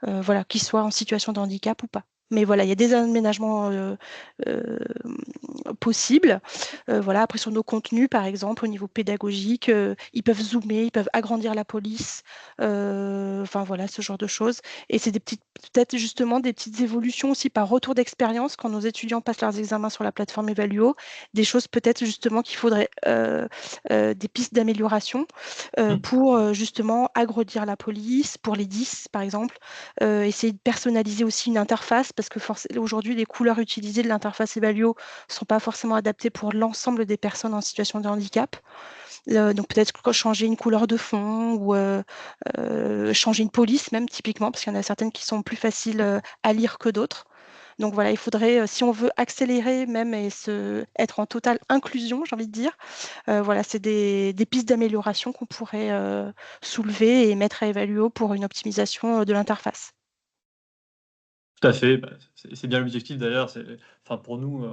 voilà, qu'ils soient en situation de handicap ou pas. Mais voilà, il y a des aménagements euh, possibles. Voilà, après, sur nos contenus, par exemple, au niveau pédagogique, ils peuvent zoomer, ils peuvent agrandir la police, enfin voilà, ce genre de choses. Et c'est peut-être justement des petites évolutions aussi par retour d'expérience quand nos étudiants passent leurs examens sur la plateforme Evaluo, des choses peut-être justement qu'il faudrait des pistes d'amélioration pour justement agrandir la police, pour les 10 par exemple, essayer de personnaliser aussi une interface parce que aujourd'hui les couleurs utilisées de l'interface Evalio ne sont pas forcément adaptées pour l'ensemble des personnes en situation de handicap. Donc peut-être changer une couleur de fond ou changer une police même typiquement parce qu'il y en a certaines qui sont plus faciles à lire que d'autres. Donc voilà, il faudrait, si on veut accélérer même et être en totale inclusion, j'ai envie de dire, voilà, c'est des pistes d'amélioration qu'on pourrait soulever et mettre à Evaluo pour une optimisation de l'interface. tout à fait. Bah, c'est bien l'objectif d'ailleurs. Enfin, pour nous,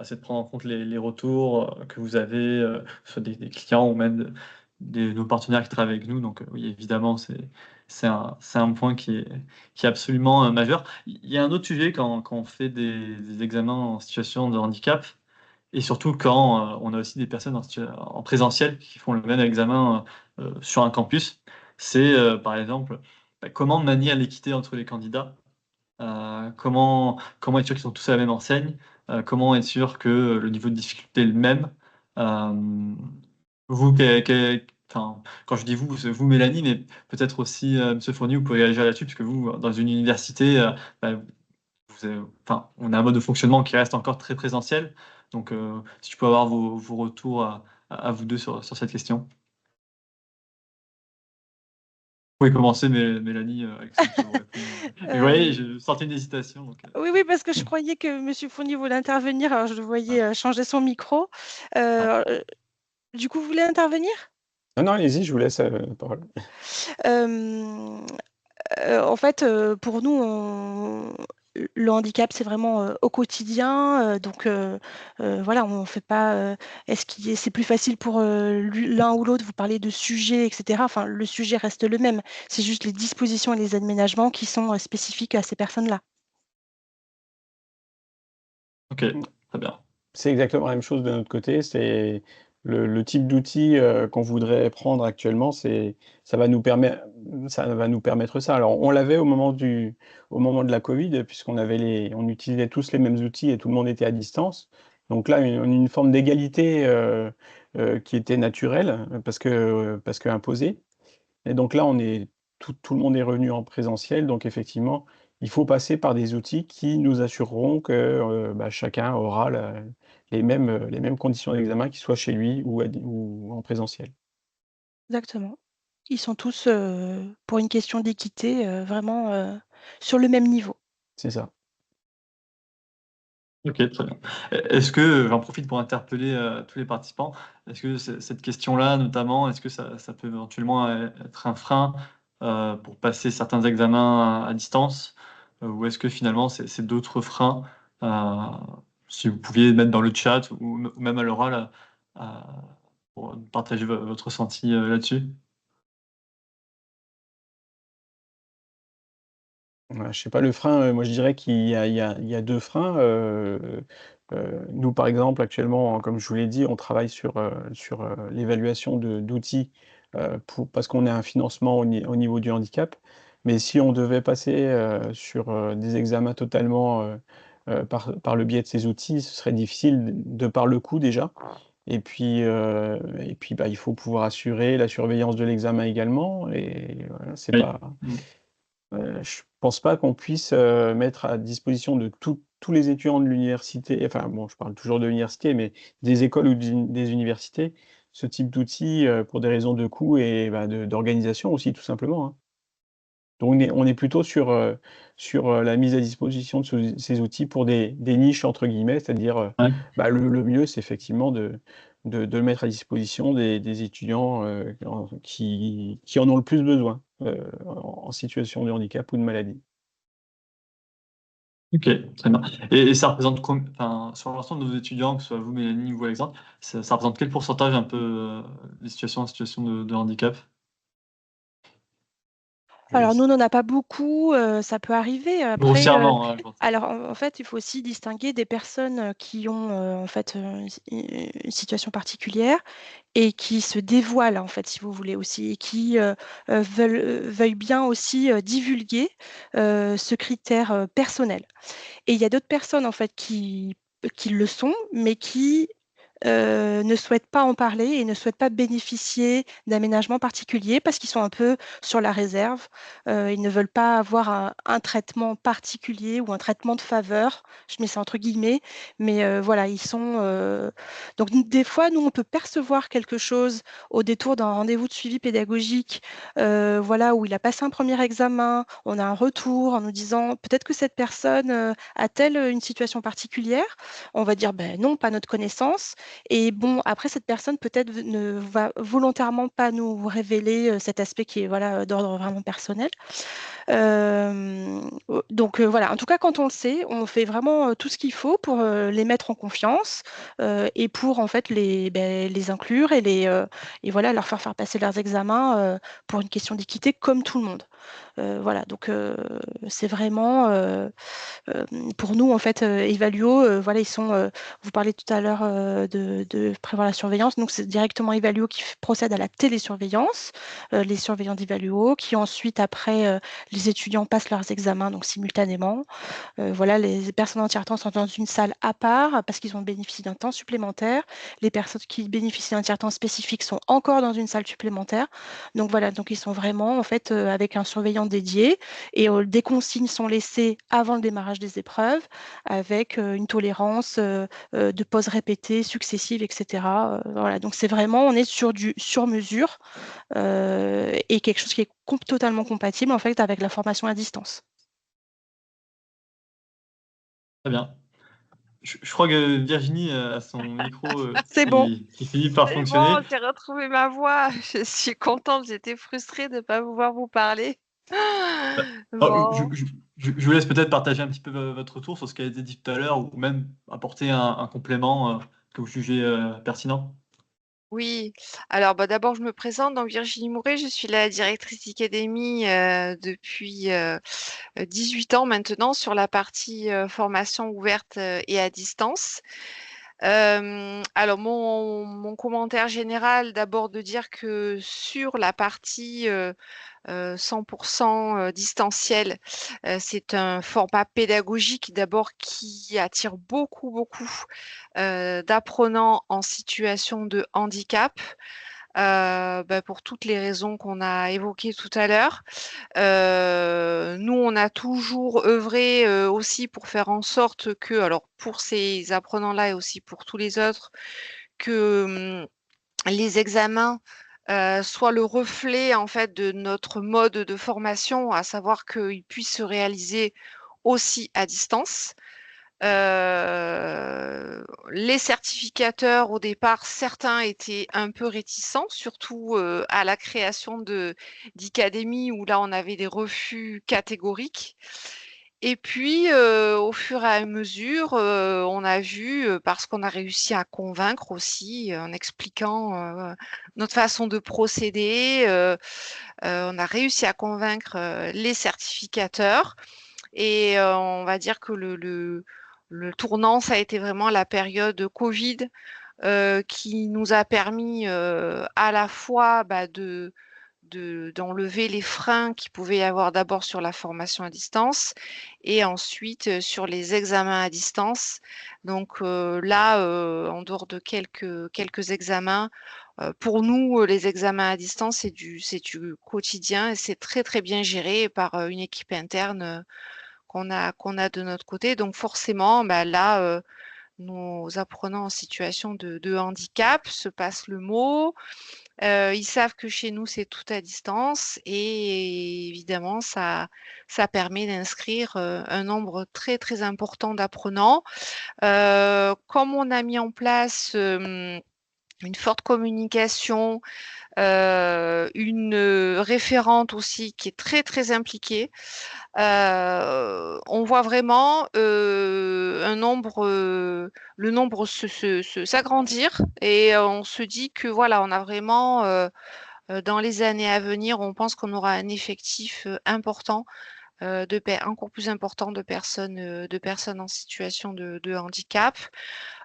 c'est de prendre en compte les retours que vous avez, soit des clients ou même nos partenaires qui travaillent avec nous. Donc, oui, évidemment, c'est un point qui est absolument majeur. Il y a un autre sujet quand on fait des examens en situation de handicap, et surtout quand on a aussi des personnes en présentiel qui font le même examen sur un campus, c'est par exemple comment manier l'équité entre les candidats. Comment être sûr qu'ils sont tous à la même enseigne? Comment être sûr que le niveau de difficulté est le même? Hem, vous, enfin, quand je dis vous, c'est vous, Mélanie, mais peut-être aussi, monsieur Fournier, vous pouvez réagir là-dessus, puisque vous, dans une université, bah, enfin, on a un mode de fonctionnement qui reste encore très présentiel. Donc, si je peux avoir vos retours à vous 2 sur cette question. Vous pouvez commencer, Mélanie, Alexandre peut vous répondre. Mais vous voyez, Euh, je sentais une hésitation, donc oui, oui, parce que je croyais que Monsieur Fournier voulait intervenir, alors je le voyais changer son micro. ah. Du coup, vous voulez intervenir? Non, non, allez-y, je vous laisse la parole. En fait, pour nous, le handicap, c'est vraiment au quotidien. Donc, voilà, on ne fait pas. Est-ce que c'est plus facile pour l'un ou l'autre? Vous parlez de sujet, etc. Enfin, le sujet reste le même. C'est juste les dispositions et les aménagements qui sont spécifiques à ces personnes-là. Ok, très bien. C'est exactement la même chose de notre côté. C'est le type d'outil qu'on voudrait prendre actuellement, ça va nous permettre ça. Alors, on l'avait au moment de la Covid, on utilisait tous les mêmes outils et tout le monde était à distance. Donc là, une forme d'égalité qui était naturelle parce que imposée. Et donc là, tout le monde est revenu en présentiel. Donc effectivement, il faut passer par des outils qui nous assureront que chacun aura les mêmes conditions d'examen, qu'il soit chez lui ou en présentiel. Exactement. Ils sont tous, pour une question d'équité, vraiment sur le même niveau. C'est ça. Ok, très bien. Est-ce que, j'en profite pour interpeller tous les participants, est-ce que cette question-là, notamment, est-ce que ça peut éventuellement être un frein pour passer certains examens à distance, ou est-ce que finalement c'est d'autres freins? Si vous pouviez mettre dans le chat ou même à l'oral euh, pour partager votre ressenti là-dessus. Ouais, je sais pas, le frein, moi je dirais qu'il y a 2 freins. Nous, par exemple, actuellement, comme je vous l'ai dit, on travaille sur l'évaluation d'outils, parce qu'on a un financement au niveau du handicap. Mais si on devait passer, sur, des examens totalement, par le biais de ces outils, ce serait difficile de par le coût déjà. Et puis, il faut pouvoir assurer la surveillance de l'examen également et voilà, c'est Oui. pas je pense pas qu'on puisse, mettre à disposition de tous les étudiants de l'université, enfin bon, je parle toujours de l'université, mais des écoles ou des universités, ce type d'outils, pour des raisons de coût et d'organisation aussi tout simplement, hein. Donc on est plutôt sur la mise à disposition de ces outils pour des «niches» entre guillemets, c'est-à-dire, Ouais. le mieux c'est effectivement de le mettre à disposition des étudiants, qui en ont le plus besoin, en situation de handicap ou de maladie. Ok, très bien. Et ça représente enfin, sur l'ensemble de nos étudiants, que ce soit vous, Mélanie, ou Alexandre, ça représente quel pourcentage un peu les situations en situation de handicap? Alors nous, on n'en a pas beaucoup, ça peut arriver. Après, Grossièrement, hein, je pense. alors en fait, il faut aussi distinguer des personnes, qui ont, en fait, une situation particulière et qui se dévoilent, en fait, si vous voulez aussi et qui, veuillent bien aussi, divulguer, ce critère, personnel. Et il y a d'autres personnes, en fait, qui le sont, mais qui ne souhaitent pas en parler et ne souhaitent pas bénéficier d'aménagements particuliers parce qu'ils sont un peu sur la réserve. Ils ne veulent pas avoir un traitement particulier ou un traitement de faveur. Je mets ça entre guillemets, mais voilà, ils sont. Donc des fois, nous, on peut percevoir quelque chose au détour d'un rendez-vous de suivi pédagogique, voilà, où il a passé un premier examen. On a un retour en nous disant peut-être que cette personne a-t-elle une situation particulière. On va dire ben non, pas notre connaissance. Et bon, après, cette personne peut-être ne va volontairement pas nous révéler cet aspect qui est voilà, d'ordre vraiment personnel. Donc voilà, en tout cas, quand on le sait, on fait vraiment tout ce qu'il faut pour les mettre en confiance et pour en fait les inclure et voilà, leur faire passer leurs examens pour une question d'équité comme tout le monde. Voilà, donc c'est vraiment pour nous, en fait, Evaluo, voilà, ils sont, vous parlez tout à l'heure de prévoir la surveillance, donc c'est directement Evaluo qui procède à la télésurveillance, les surveillants d'Evaluo, qui ensuite, après, les étudiants passent leurs examens, donc simultanément. Voilà, les personnes en tiers-temps sont dans une salle à part parce qu'ils ont bénéficié d'un temps supplémentaire. Les personnes qui bénéficient d'un tiers-temps spécifique sont encore dans une salle supplémentaire. Donc voilà, donc ils sont vraiment en fait avec un surveillant dédié et des consignes sont laissées avant le démarrage des épreuves avec une tolérance de pauses répétées, successives, etc. Voilà, donc c'est vraiment, on est sur du sur-mesure et quelque chose qui est totalement compatible en fait avec la formation à distance. Très bien. Je crois que Virginie a son micro C'est bon. qui finit par C'est fonctionner. bon, j'ai retrouvé ma voix. Je suis contente, j'étais frustrée de ne pas pouvoir vous parler. Oh, Bon. Je vous laisse peut-être partager un petit peu votre retour sur ce qui a été dit tout à l'heure ou même apporter un complément que vous jugez pertinent. Oui, alors d'abord je me présente, donc Virginie Mouret, je suis la directrice d'Icadémie depuis 18 ans maintenant sur la partie formation ouverte et à distance. Alors mon commentaire général, d'abord de dire que sur la partie 100% distanciel, c'est un format pédagogique d'abord qui attire beaucoup d'apprenants en situation de handicap. Pour toutes les raisons qu'on a évoquées tout à l'heure. Nous, on a toujours œuvré aussi pour faire en sorte que, alors pour ces apprenants-là et aussi pour tous les autres, que les examens soient le reflet en fait de notre mode de formation, à savoir qu'ils puissent se réaliser aussi à distance. Les certificateurs, au départ, certains étaient un peu réticents, surtout à la création d'Icadémie, où là, on avait des refus catégoriques. Et puis, au fur et à mesure, on a vu, parce qu'on a réussi à convaincre aussi, en expliquant notre façon de procéder, on a réussi à convaincre les certificateurs. Et on va dire que le tournant, ça a été vraiment la période Covid qui nous a permis à la fois d'enlever les freins qu'il pouvait y avoir d'abord sur la formation à distance et ensuite sur les examens à distance. Donc là, en dehors de quelques examens, pour nous, les examens à distance, c'est du quotidien et c'est très bien géré par une équipe interne qu'on a de notre côté. Donc forcément, là, nos apprenants en situation de handicap se passent le mot. Ils savent que chez nous, c'est tout à distance et évidemment, ça permet d'inscrire un nombre très important d'apprenants. Comme on a mis en place une forte communication, une référente aussi qui est très impliquée, on voit vraiment le nombre s'agrandir et on se dit que voilà, on a vraiment dans les années à venir, on pense qu'on aura un effectif important, encore plus important de personnes en situation de handicap.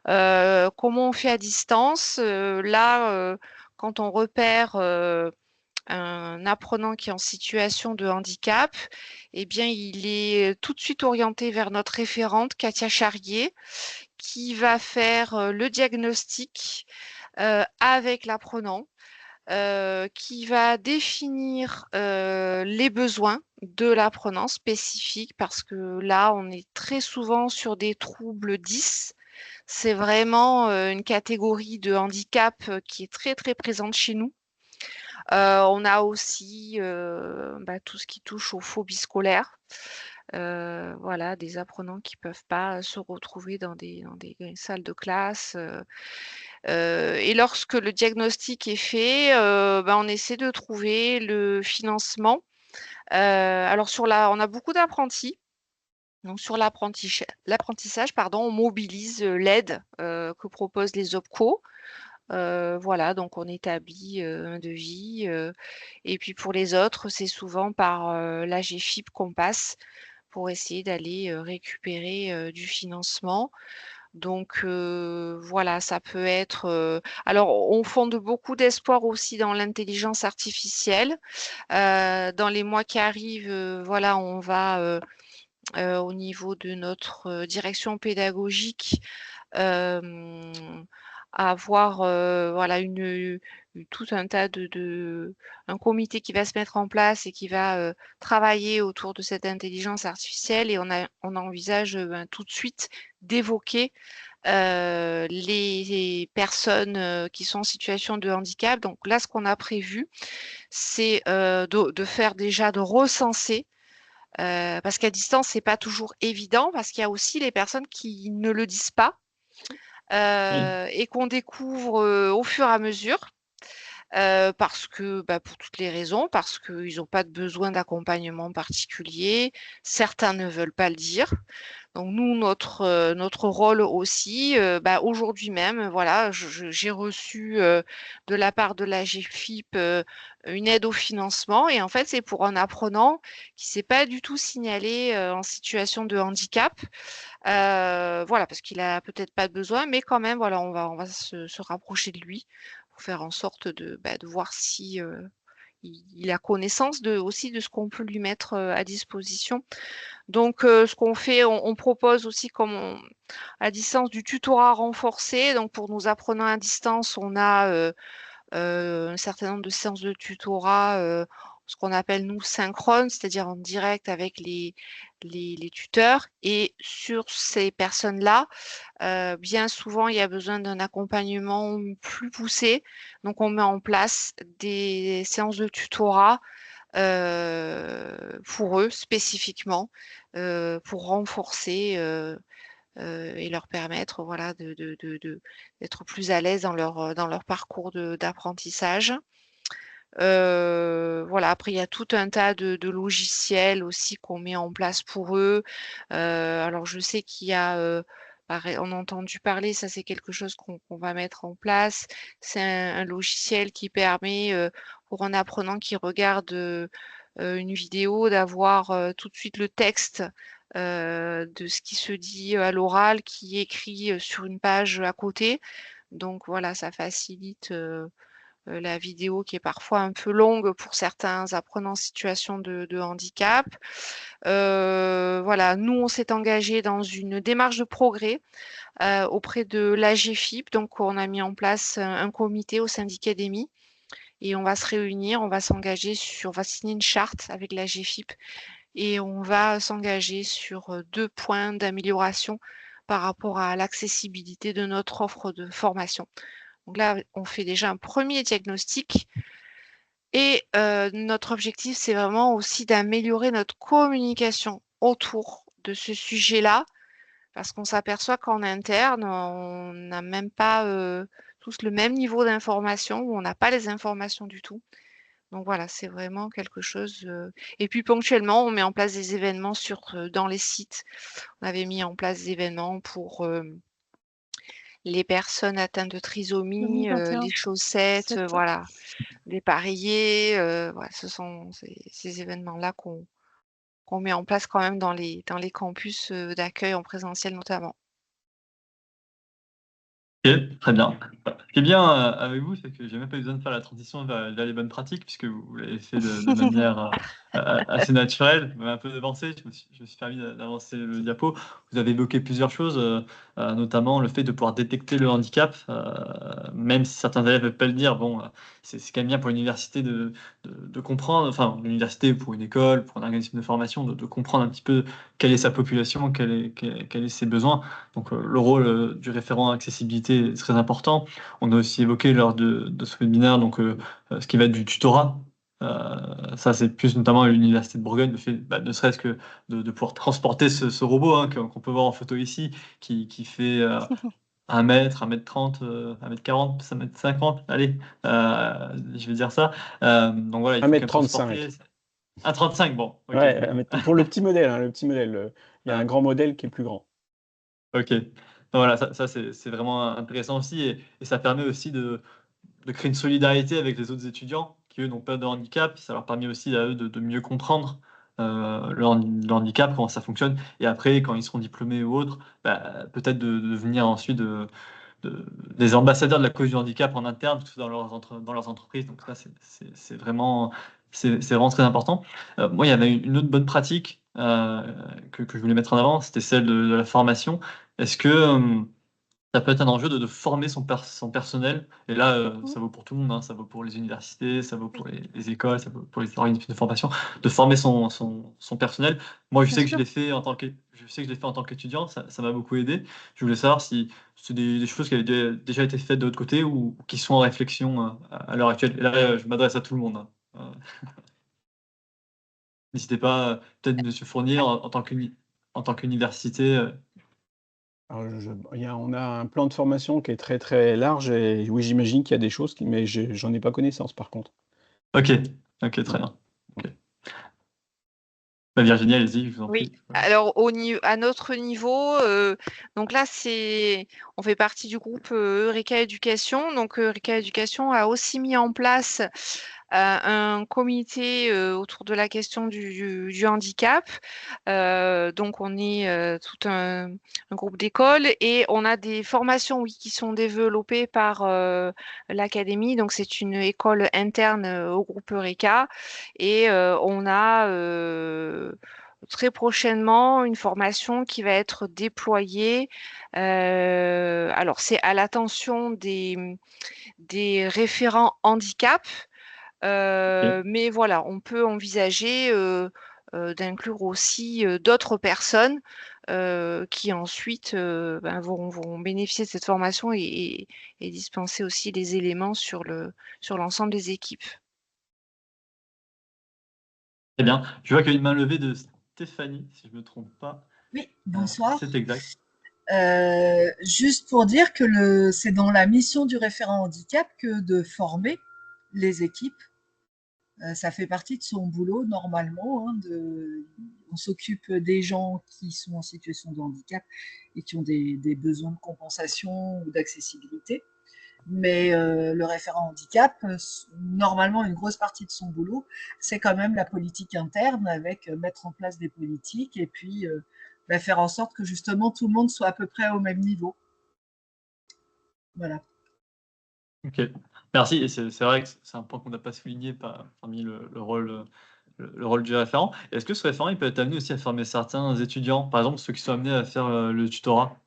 Comment on fait à distance? Là, quand on repère un apprenant qui est en situation de handicap, eh bien, il est tout de suite orienté vers notre référente, Katia Charrier, qui va faire le diagnostic avec l'apprenant, qui va définir les besoins de l'apprenant spécifiques, parce que là, on est très souvent sur des troubles 10. C'est vraiment une catégorie de handicap qui est très présente chez nous. On a aussi tout ce qui touche aux phobies scolaires. Voilà, des apprenants qui ne peuvent pas se retrouver dans des salles de classe. Et lorsque le diagnostic est fait, on essaie de trouver le financement. Alors on a beaucoup d'apprentis. Donc sur l'apprentissage, on mobilise l'aide que proposent les OPCO. Voilà, donc on établit un devis. Et puis pour les autres, c'est souvent par l'AGFIP qu'on passe pour essayer d'aller récupérer du financement. Donc voilà, ça peut être. Alors, on fonde beaucoup d'espoir aussi dans l'intelligence artificielle. Dans les mois qui arrivent, voilà, on va au niveau de notre direction pédagogique avoir voilà tout un tas un comité qui va se mettre en place et qui va travailler autour de cette intelligence artificielle et on envisage tout de suite d'évoquer les personnes qui sont en situation de handicap. Donc là, ce qu'on a prévu, c'est de recenser. Parce qu'à distance, c'est pas toujours évident, parce qu'il y a aussi les personnes qui ne le disent pas et qu'on découvre au fur et à mesure. parce que, pour toutes les raisons, parce qu'ils n'ont pas de besoin d'accompagnement particulier. Certains ne veulent pas le dire. Donc nous, notre rôle aussi, aujourd'hui même, voilà, j'ai reçu de la part de la GFIP une aide au financement. Et en fait, c'est pour un apprenant qui ne s'est pas du tout signalé en situation de handicap. Voilà, parce qu'il a peut-être pas de besoin, mais quand même, voilà, on va se rapprocher de lui pour faire en sorte de voir si il a connaissance aussi de ce qu'on peut lui mettre à disposition. Donc, ce qu'on fait, on propose aussi à distance du tutorat renforcé. Donc, pour nos apprenants à distance, on a un certain nombre de séances de tutorat, ce qu'on appelle nous synchrone, c'est-à-dire en direct avec les tuteurs. Et sur ces personnes-là, bien souvent, il y a besoin d'un accompagnement plus poussé. Donc, on met en place des séances de tutorat pour eux spécifiquement, pour renforcer et leur permettre voilà, d'être plus à l'aise dans leur parcours d'apprentissage. Voilà, après, il y a tout un tas de logiciels aussi qu'on met en place pour eux. Alors, je sais qu'il y a, on a entendu parler, ça c'est quelque chose qu'on va mettre en place. C'est un logiciel qui permet, pour un apprenant qui regarde une vidéo, d'avoir tout de suite le texte de ce qui se dit à l'oral, qui est écrit sur une page à côté. Donc voilà, ça facilite la vidéo qui est parfois un peu longue pour certains apprenants en situation de handicap. Voilà, nous, on s'est engagé dans une démarche de progrès auprès de l'AGFIP. Donc, on a mis en place un comité au sein d'Icademy et on va se réunir, on va s'engager on va signer une charte avec l'AGFIP et on va s'engager sur 2 points d'amélioration par rapport à l'accessibilité de notre offre de formation. Donc là, on fait déjà un premier diagnostic et notre objectif, c'est vraiment aussi d'améliorer notre communication autour de ce sujet-là, parce qu'on s'aperçoit qu'en interne, on n'a même pas tous le même niveau d'information, ou on n'a pas les informations du tout. Donc voilà, c'est vraiment quelque chose. Et puis ponctuellement, on met en place des événements dans les sites. On avait mis en place des événements pour les personnes atteintes de trisomie, 2021, les chaussettes, 7. voilà, les pareillés. Voilà, ce sont ces événements-là qu'on met en place quand même dans les campus d'accueil en présentiel notamment. Ok, très bien. Ce qui est bien avec vous, c'est que j'ai même pas eu besoin de faire la transition vers les bonnes pratiques, puisque vous l'avez fait de manière assez naturelle. Vous m'avez un peu avancé, je me suis permis d'avancer le diapo. Vous avez évoqué plusieurs choses, notamment le fait de pouvoir détecter le handicap, même si certains élèves ne veulent pas le dire. Bon, c'est quand même bien pour l'université de comprendre, enfin, l'université pour une école, pour un organisme de formation, de comprendre un petit peu quelle est sa population, quel est ses besoins. Donc, le rôle du référent accessibilité est très important. On a aussi évoqué lors de ce webinaire donc, ce qui va être du tutorat. Ça, c'est plus notamment à l'Université de Bourgogne, le fait, ne serait-ce que de pouvoir transporter ce robot hein, qu'on peut voir en photo ici, qui fait 1 mètre, 1m30, 1m40, 1m50, allez, je vais dire ça. Donc voilà, il faut quand même 1m35. transporter. 1,35, bon. ok. Ouais, pour le petit modèle, hein, il y a un grand modèle qui est plus grand. Ok. Donc voilà, ça c'est vraiment intéressant aussi et ça permet aussi de créer une solidarité avec les autres étudiants qui, eux, n'ont pas de handicap. Ça leur permet aussi à eux de mieux comprendre le handicap, comment ça fonctionne. Et après, quand ils seront diplômés ou autres, peut-être de devenir ensuite des ambassadeurs de la cause du handicap en interne, dans leurs entreprises. Donc ça, c'est vraiment très important. Moi, il y avait une autre bonne pratique que je voulais mettre en avant, c'était celle de la formation. Est-ce que ça peut être un enjeu de former son personnel? Et là, ça vaut pour tout le monde, hein, ça vaut pour les universités, ça vaut pour les écoles, ça vaut pour les organismes de formation, de former son personnel. Moi, je Bien sais que je sûr. l'ai fait en tant qu'étudiant, ça m'a beaucoup aidé. Je voulais savoir si c'est des choses qui avaient déjà été faites de votre côté ou qui sont en réflexion à l'heure actuelle. Et là, je m'adresse à tout le monde, hein. N'hésitez pas, peut-être Monsieur Fournier, en tant qu'université, Alors on a un plan de formation qui est très très large et oui, j'imagine qu'il y a des choses, mais j'en ai pas connaissance par contre. Ok, ok, très bien. Ok. Bah, Virginie, allez-y, je vous en Oui, prie. alors à notre niveau, donc là on fait partie du groupe Eureka Éducation. Donc Eureka Éducation a aussi mis en place un comité autour de la question du handicap. Donc on est tout un groupe d'écoles et on a des formations qui sont développées par l'académie. Donc c'est une école interne au groupe Eureka et on a très prochainement une formation qui va être déployée. Alors c'est à l'attention des référents handicap. Mais voilà, on peut envisager d'inclure aussi d'autres personnes qui ensuite vont bénéficier de cette formation et dispenser aussi les éléments sur l'ensemble des équipes. Très bien. Je vois qu'il y a une main levée de Stéphanie, si je ne me trompe pas. Oui, bonsoir. C'est exact. Juste pour dire que c'est dans la mission du référent handicap que de former les équipes. Ça fait partie de son boulot normalement. On s'occupe des gens qui sont en situation de handicap et qui ont des besoins de compensation ou d'accessibilité. Mais le référent handicap, normalement, une grosse partie de son boulot, c'est quand même la politique interne avec mettre en place des politiques et puis faire en sorte que justement tout le monde soit à peu près au même niveau. Voilà. Ok, merci. Et c'est vrai que c'est un point qu'on n'a pas souligné parmi le rôle du référent. Est-ce que ce référent il peut être amené aussi à former certains étudiants, par exemple ceux qui sont amenés à faire le tutorat?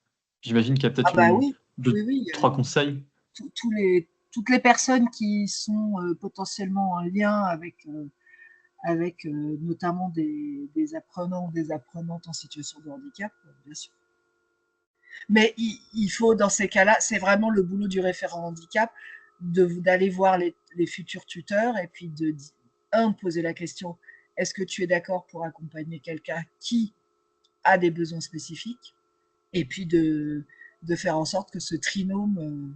J'imagine qu'il y a Ah peut-être bah oui, deux, oui. trois conseils. Toutes les personnes qui sont potentiellement en lien avec notamment des apprenants ou des apprenantes en situation de handicap, bien sûr. Mais il faut, dans ces cas-là, c'est vraiment le boulot du référent handicap d'aller voir les futurs tuteurs et puis de poser la question, est-ce que tu es d'accord pour accompagner quelqu'un qui a des besoins spécifiques? Et puis de faire en sorte que ce trinôme,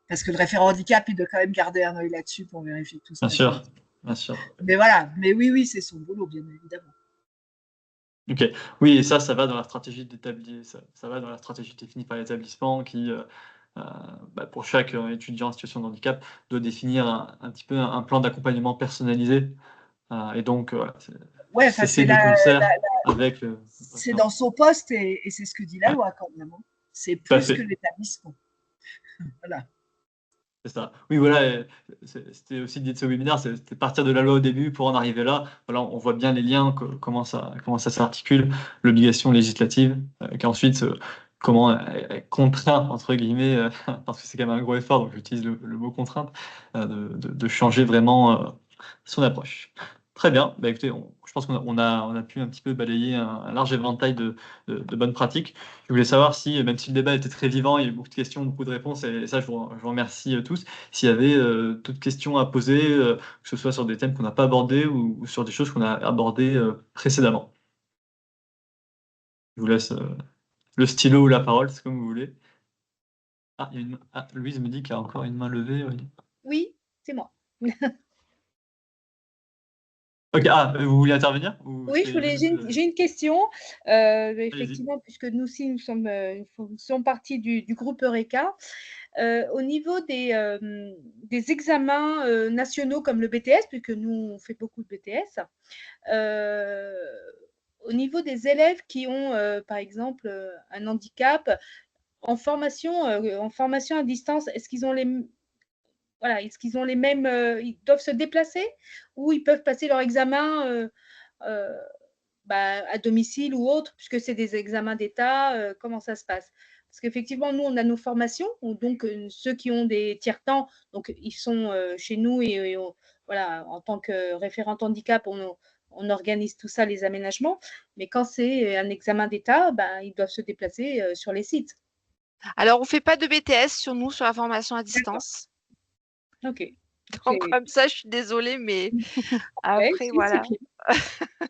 parce que le référent handicap, il doit quand même garder un œil là-dessus pour vérifier que tout se Bien passe sûr, bien. bien sûr. Mais voilà, mais oui, c'est son boulot, bien évidemment. Ok, oui, et ça va dans la stratégie ça va dans la stratégie définie par l'établissement qui, pour chaque étudiant en situation de handicap, doit définir un petit peu un plan d'accompagnement personnalisé. Et donc, voilà, Ouais, c'est fait de concert avec le c'est référent. dans son poste et c'est ce que dit la Ouais, loi quand même. C'est tout à plus que fait. l'établissement. Voilà. C'est ça. Oui, voilà, c'était aussi l'idée de ce webinaire, c'était partir de la loi au début pour en arriver là. Voilà, on voit bien les liens, comment ça s'articule, l'obligation législative, qu'ensuite, comment elle est contraint, entre guillemets, parce que c'est quand même un gros effort, donc j'utilise le mot contrainte, de changer vraiment son approche. Très bien. Bah, écoutez, je pense qu'on a pu un petit peu balayer un large éventail de bonnes pratiques. Je voulais savoir si, même si le débat était très vivant, il y a eu beaucoup de questions, beaucoup de réponses, et ça, je vous remercie tous. S'il y avait d'autres questions à poser, que ce soit sur des thèmes qu'on n'a pas abordés ou sur des choses qu'on a abordées précédemment. Je vous laisse le stylo ou la parole, c'est comme vous voulez. Ah, Louise me dit qu'il y a encore une main levée. Oui, Oui, c'est moi. ok, vous voulez intervenir ou Oui, j'ai une question. Effectivement, puisque nous aussi, nous sommes partie du groupe Eureka. Au niveau des examens nationaux comme le BTS, puisque nous, on fait beaucoup de BTS, au niveau des élèves qui ont, par exemple, un handicap en formation à distance, est-ce qu'ils ont les mêmes, ils doivent se déplacer ou ils peuvent passer leur examen à domicile ou autre, puisque c'est des examens d'État, comment ça se passe? Parce qu'effectivement, nous, on a nos formations, donc ceux qui ont des tiers-temps, donc ils sont chez nous et voilà, en tant que référente handicap, on organise tout ça, les aménagements. Mais quand c'est un examen d'État, ils doivent se déplacer sur les sites. Alors, on ne fait pas de BTS sur nous, sur la formation à D'accord. distance. Ok. Donc, comme ça, je suis désolée, mais après, Ouais, voilà. c'est clair.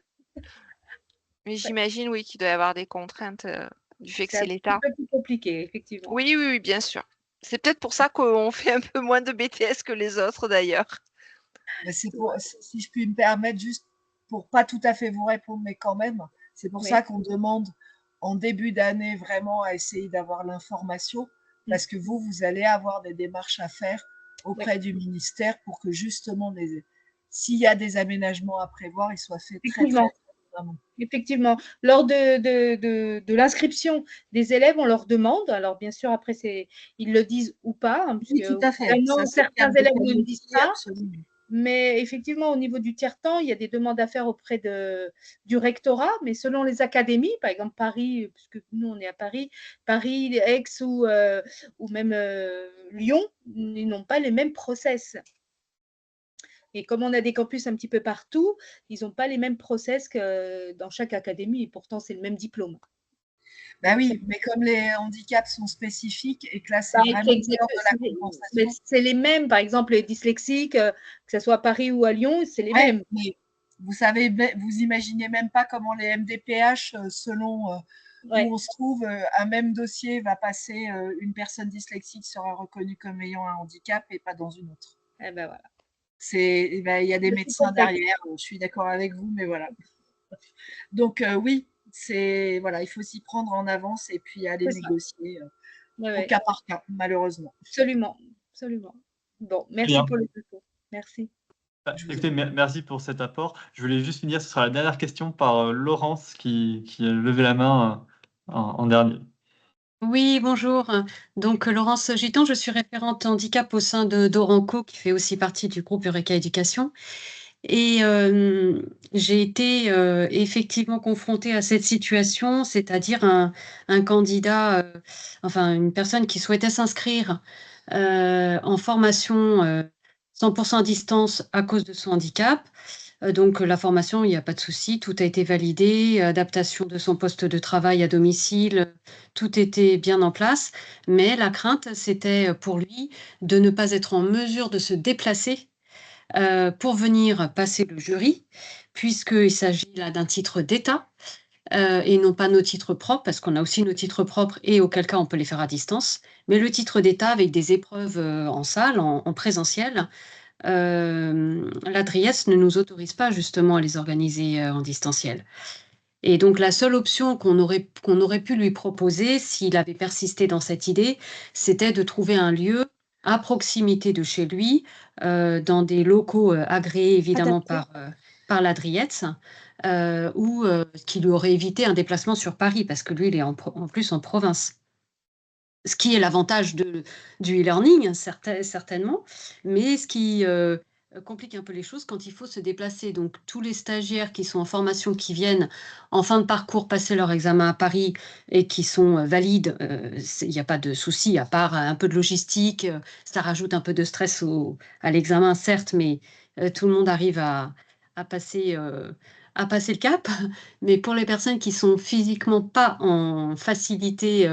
Mais j'imagine, oui, qu'il doit y avoir des contraintes du fait que C'est c'est un petit l'État. peu plus compliqué, effectivement. Oui, oui, oui, bien sûr. C'est peut-être pour ça qu'on fait un peu moins de BTS que les autres d'ailleurs. Mais si je puis me permettre, juste pour pas tout à fait vous répondre, mais quand même, c'est pour Oui. ça qu'on demande en début d'année vraiment à essayer d'avoir l'information, parce que vous allez avoir des démarches à faire auprès du ministère pour que justement, s'il y a des aménagements à prévoir, ils soient faits très, très, Effectivement. très en amont. Effectivement, lors de l'inscription des élèves, on leur demande, alors bien sûr après ils le disent ou pas, hein, Oui, puisque tout à fait. vraiment, Ça, c'est certains bien de élèves ne le disent communiquer, pas, absolument. mais effectivement au niveau du tiers-temps, il y a des demandes à faire auprès du rectorat, mais selon les académies, par exemple Paris, puisque nous on est à Paris, Aix ou même Lyon, ils n'ont pas les mêmes process. Et comme on a des campus un petit peu partout, ils n'ont pas les mêmes process que dans chaque académie, et pourtant c'est le même diplôme. Ben oui, mais comme les handicaps sont spécifiques et que là, c'est Bah, vraiment l'heure de la compensation. c'est les mêmes, par exemple, les dyslexiques, que ce soit à Paris ou à Lyon, c'est les mêmes. Mais vous savez, vous imaginez même pas comment les MDPH, selon où on se trouve, un même dossier va passer, une personne dyslexique sera reconnue comme ayant un handicap et pas dans une autre. Eh ben voilà. Il y a des médecins derrière, je suis d'accord avec vous, mais voilà. Donc oui, voilà, il faut s'y prendre en avance et puis aller négocier au cas par cas, malheureusement. Absolument, absolument. Bon, merci pour le retour. Merci. Écoutez, merci pour cet apport. Je voulais juste finir, ce sera la dernière question par Laurence qui a levé la main en dernier. Oui, bonjour. Donc, Laurence Giton, je suis référente handicap au sein de d'Oranco, qui fait aussi partie du groupe Eureka Éducation. Et j'ai été effectivement confrontée à cette situation, c'est-à-dire un candidat, enfin une personne qui souhaitait s'inscrire en formation 100% à distance à cause de son handicap. Donc la formation, il n'y a pas de souci, tout a été validé, adaptation de son poste de travail à domicile, tout était bien en place. Mais la crainte, c'était pour lui de ne pas être en mesure de se déplacer pour venir passer le jury, puisqu'il s'agit là d'un titre d'État et non pas nos titres propres, parce qu'on a aussi nos titres propres et auquel cas on peut les faire à distance. Mais le titre d'État avec des épreuves en salle, en présentiel, la DRIES ne nous autorise pas justement à les organiser en distanciel. Et donc la seule option qu'on aurait pu lui proposer, s'il avait persisté dans cette idée, c'était de trouver un lieu à proximité de chez lui, dans des locaux agréés évidemment par la DRIES, qui lui aurait évité un déplacement sur Paris, parce que lui, il est en plus en province. Ce qui est l'avantage du e-learning, certainement, mais ce qui complique un peu les choses quand il faut se déplacer. Donc, tous les stagiaires qui sont en formation, qui viennent en fin de parcours passer leur examen à Paris et qui sont valides, il n'y a pas de souci, à part un peu de logistique. Ça rajoute un peu de stress à l'examen, certes, mais tout le monde arrive à passer le cap. Mais pour les personnes qui sont physiquement pas en facilité,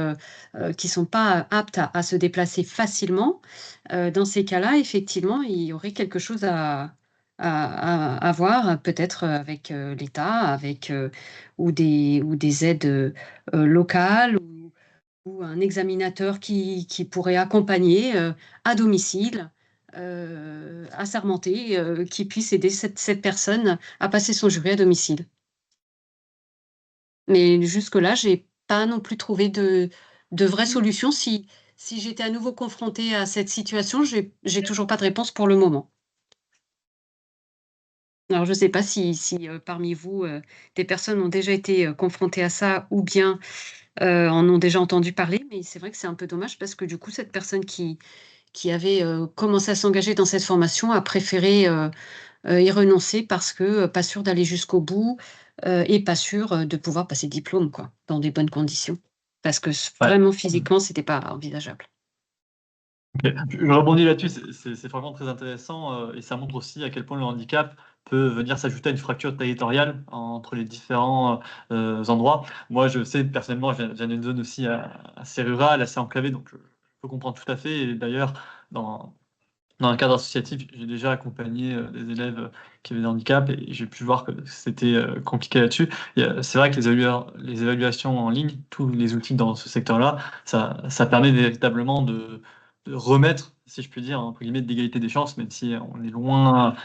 qui sont pas aptes à se déplacer facilement, dans ces cas-là, effectivement, il y aurait quelque chose à voir, peut-être avec l'État, avec ou des aides locales ou un examinateur qui pourrait accompagner à domicile, assermenté, qui puisse aider cette personne à passer son jury à domicile. Mais jusque-là, j'ai pas non plus trouvé de vraie solution. Si j'étais à nouveau confrontée à cette situation, j'ai toujours pas de réponse pour le moment. Alors je sais pas si parmi vous, des personnes ont déjà été confrontées à ça ou bien en ont déjà entendu parler, mais c'est vrai que c'est un peu dommage parce que du coup, cette personne qui avait commencé à s'engager dans cette formation a préféré y renoncer parce que pas sûr d'aller jusqu'au bout et pas sûr de pouvoir passer le diplôme, quoi, dans des bonnes conditions. Parce que vraiment, physiquement, c'était pas envisageable. Okay. Je rebondis là-dessus, c'est vraiment très intéressant et ça montre aussi à quel point le handicap peut venir s'ajouter à une fracture territoriale entre les différents endroits. Moi, je sais personnellement, je viens d'une zone aussi assez rurale, assez enclavée, donc je peux comprendre tout à fait. Et d'ailleurs, dans un cadre associatif, j'ai déjà accompagné des élèves qui avaient des handicaps et j'ai pu voir que c'était compliqué là-dessus. C'est vrai que les évaluations en ligne, tous les outils dans ce secteur-là, ça permet véritablement de remettre, si je puis dire, entre guillemets, d'égalité des chances, même si on est loin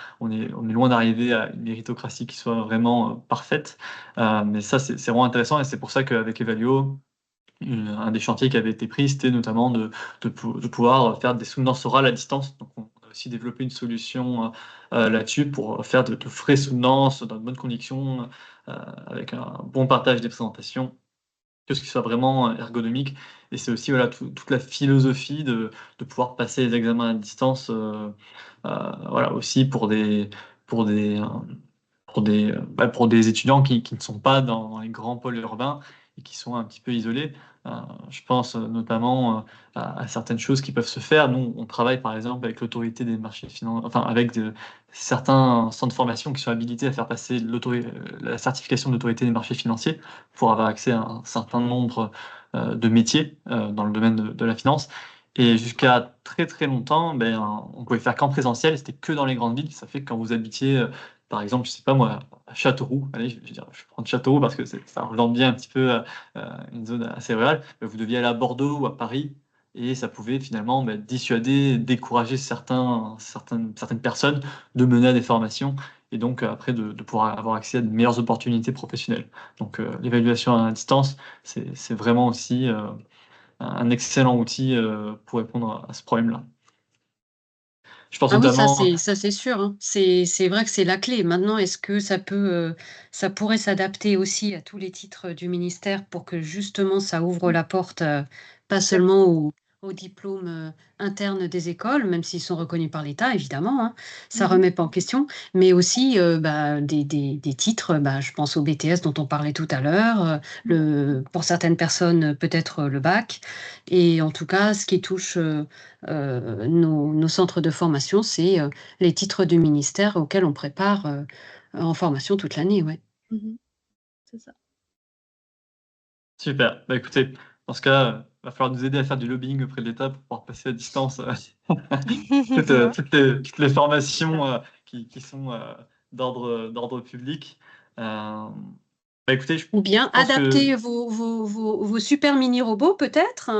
d'arriver à une méritocratie qui soit vraiment parfaite. Mais ça, c'est vraiment intéressant et c'est pour ça qu'avec Evalio, un des chantiers qui avait été pris, c'était notamment de pouvoir faire des soutenances orales à distance. Donc, on a aussi développé une solution là-dessus pour faire de vraies soutenances dans de bonnes conditions, avec un bon partage des présentations, que ce qui soit vraiment ergonomique. Et c'est aussi voilà, toute la philosophie de pouvoir passer les examens à distance, voilà, aussi pour des étudiants qui ne sont pas dans les grands pôles urbains et qui sont un petit peu isolés. Je pense notamment à certaines choses qui peuvent se faire. Nous, on travaille par exemple avec l'autorité des marchés financiers, enfin avec certains centres de formation qui sont habilités à faire passer la certification de l'autorité des marchés financiers pour avoir accès à un certain nombre de métiers dans le domaine de la finance. Et jusqu'à très très longtemps, on pouvait faire qu'en présentiel, c'était que dans les grandes villes. Ça fait que quand vous habitiez par exemple, je sais pas moi, à Châteauroux, allez, je vais prendre Châteauroux parce que ça représente bien un petit peu une zone assez rurale, vous deviez aller à Bordeaux ou à Paris, et ça pouvait finalement dissuader, décourager certaines personnes de mener à des formations, et donc après de pouvoir avoir accès à de meilleures opportunités professionnelles. Donc l'évaluation à distance, c'est vraiment aussi un excellent outil pour répondre à ce problème-là. Je pense Ah oui, notamment... ça c'est sûr, hein. C'est vrai que c'est la clé. Maintenant, est-ce que ça pourrait s'adapter aussi à tous les titres du ministère pour que justement ça ouvre la porte, pas seulement aux diplômes internes des écoles, même s'ils sont reconnus par l'État, évidemment, hein, ça remet pas en question, mais aussi des titres, je pense au BTS dont on parlait tout à l'heure, pour certaines personnes, peut-être le bac, et en tout cas, ce qui touche nos centres de formation, c'est les titres du ministère auxquels on prépare en formation toute l'année. Ouais. C'est ça. Super. Écoutez, dans ce cas, il va falloir nous aider à faire du lobbying auprès de l'État pour pouvoir passer à distance toutes les formations qui sont d'ordre public. Écoutez, je Ou bien pense adapter que... vos super mini-robots peut-être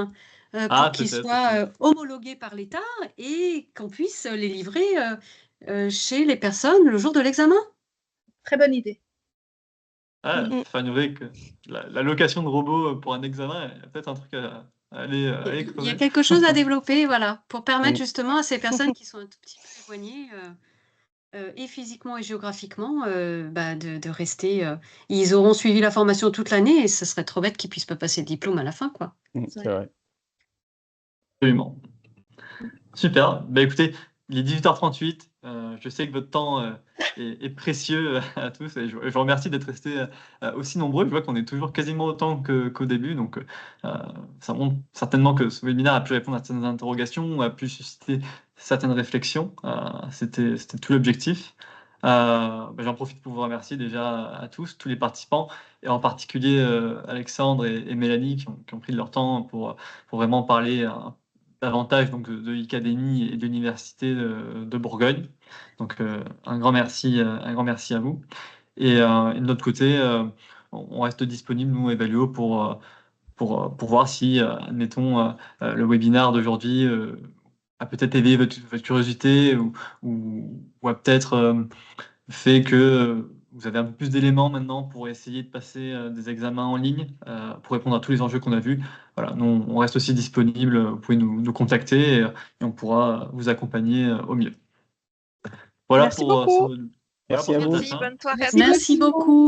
pour qu'ils peut-être soient aussi. homologués par l'État et qu'on puisse les livrer chez les personnes le jour de l'examen. Très bonne idée. Fanny, que la location de robots pour un examen, il y a peut-être un truc à aller Il y a creuser. quelque chose à développer, voilà, pour permettre justement à ces personnes qui sont un tout petit peu éloignées, et physiquement et géographiquement, de rester. Ils auront suivi la formation toute l'année et ce serait trop bête qu'ils puissent pas passer le diplôme à la fin, quoi. C'est vrai. Absolument. Super. Écoutez, il est 18h38. Je sais que votre temps est précieux à tous et je vous remercie d'être restés aussi nombreux. Je vois qu'on est toujours quasiment autant qu'au début. Donc, ça montre certainement que ce webinaire a pu répondre à certaines interrogations, a pu susciter certaines réflexions. C'était tout l'objectif. J'en profite pour vous remercier déjà à tous les participants, et en particulier Alexandre et Mélanie qui ont pris de leur temps pour vraiment parler davantage donc, de l'Icadémie et de l'Université de Bourgogne. Donc un grand merci à vous. Et de notre côté, on reste disponible, nous, Evalio, pour voir si, admettons, le webinaire d'aujourd'hui a peut-être éveillé votre curiosité ou a peut-être fait que vous avez un peu plus d'éléments maintenant pour essayer de passer des examens en ligne, pour répondre à tous les enjeux qu'on a vus. Voilà, nous, on reste aussi disponible, vous pouvez nous contacter et on pourra vous accompagner au mieux. Voilà Merci pour beaucoup. voilà Merci pour à cette vous. date, hein. Bonne soirée à tous. Merci beaucoup.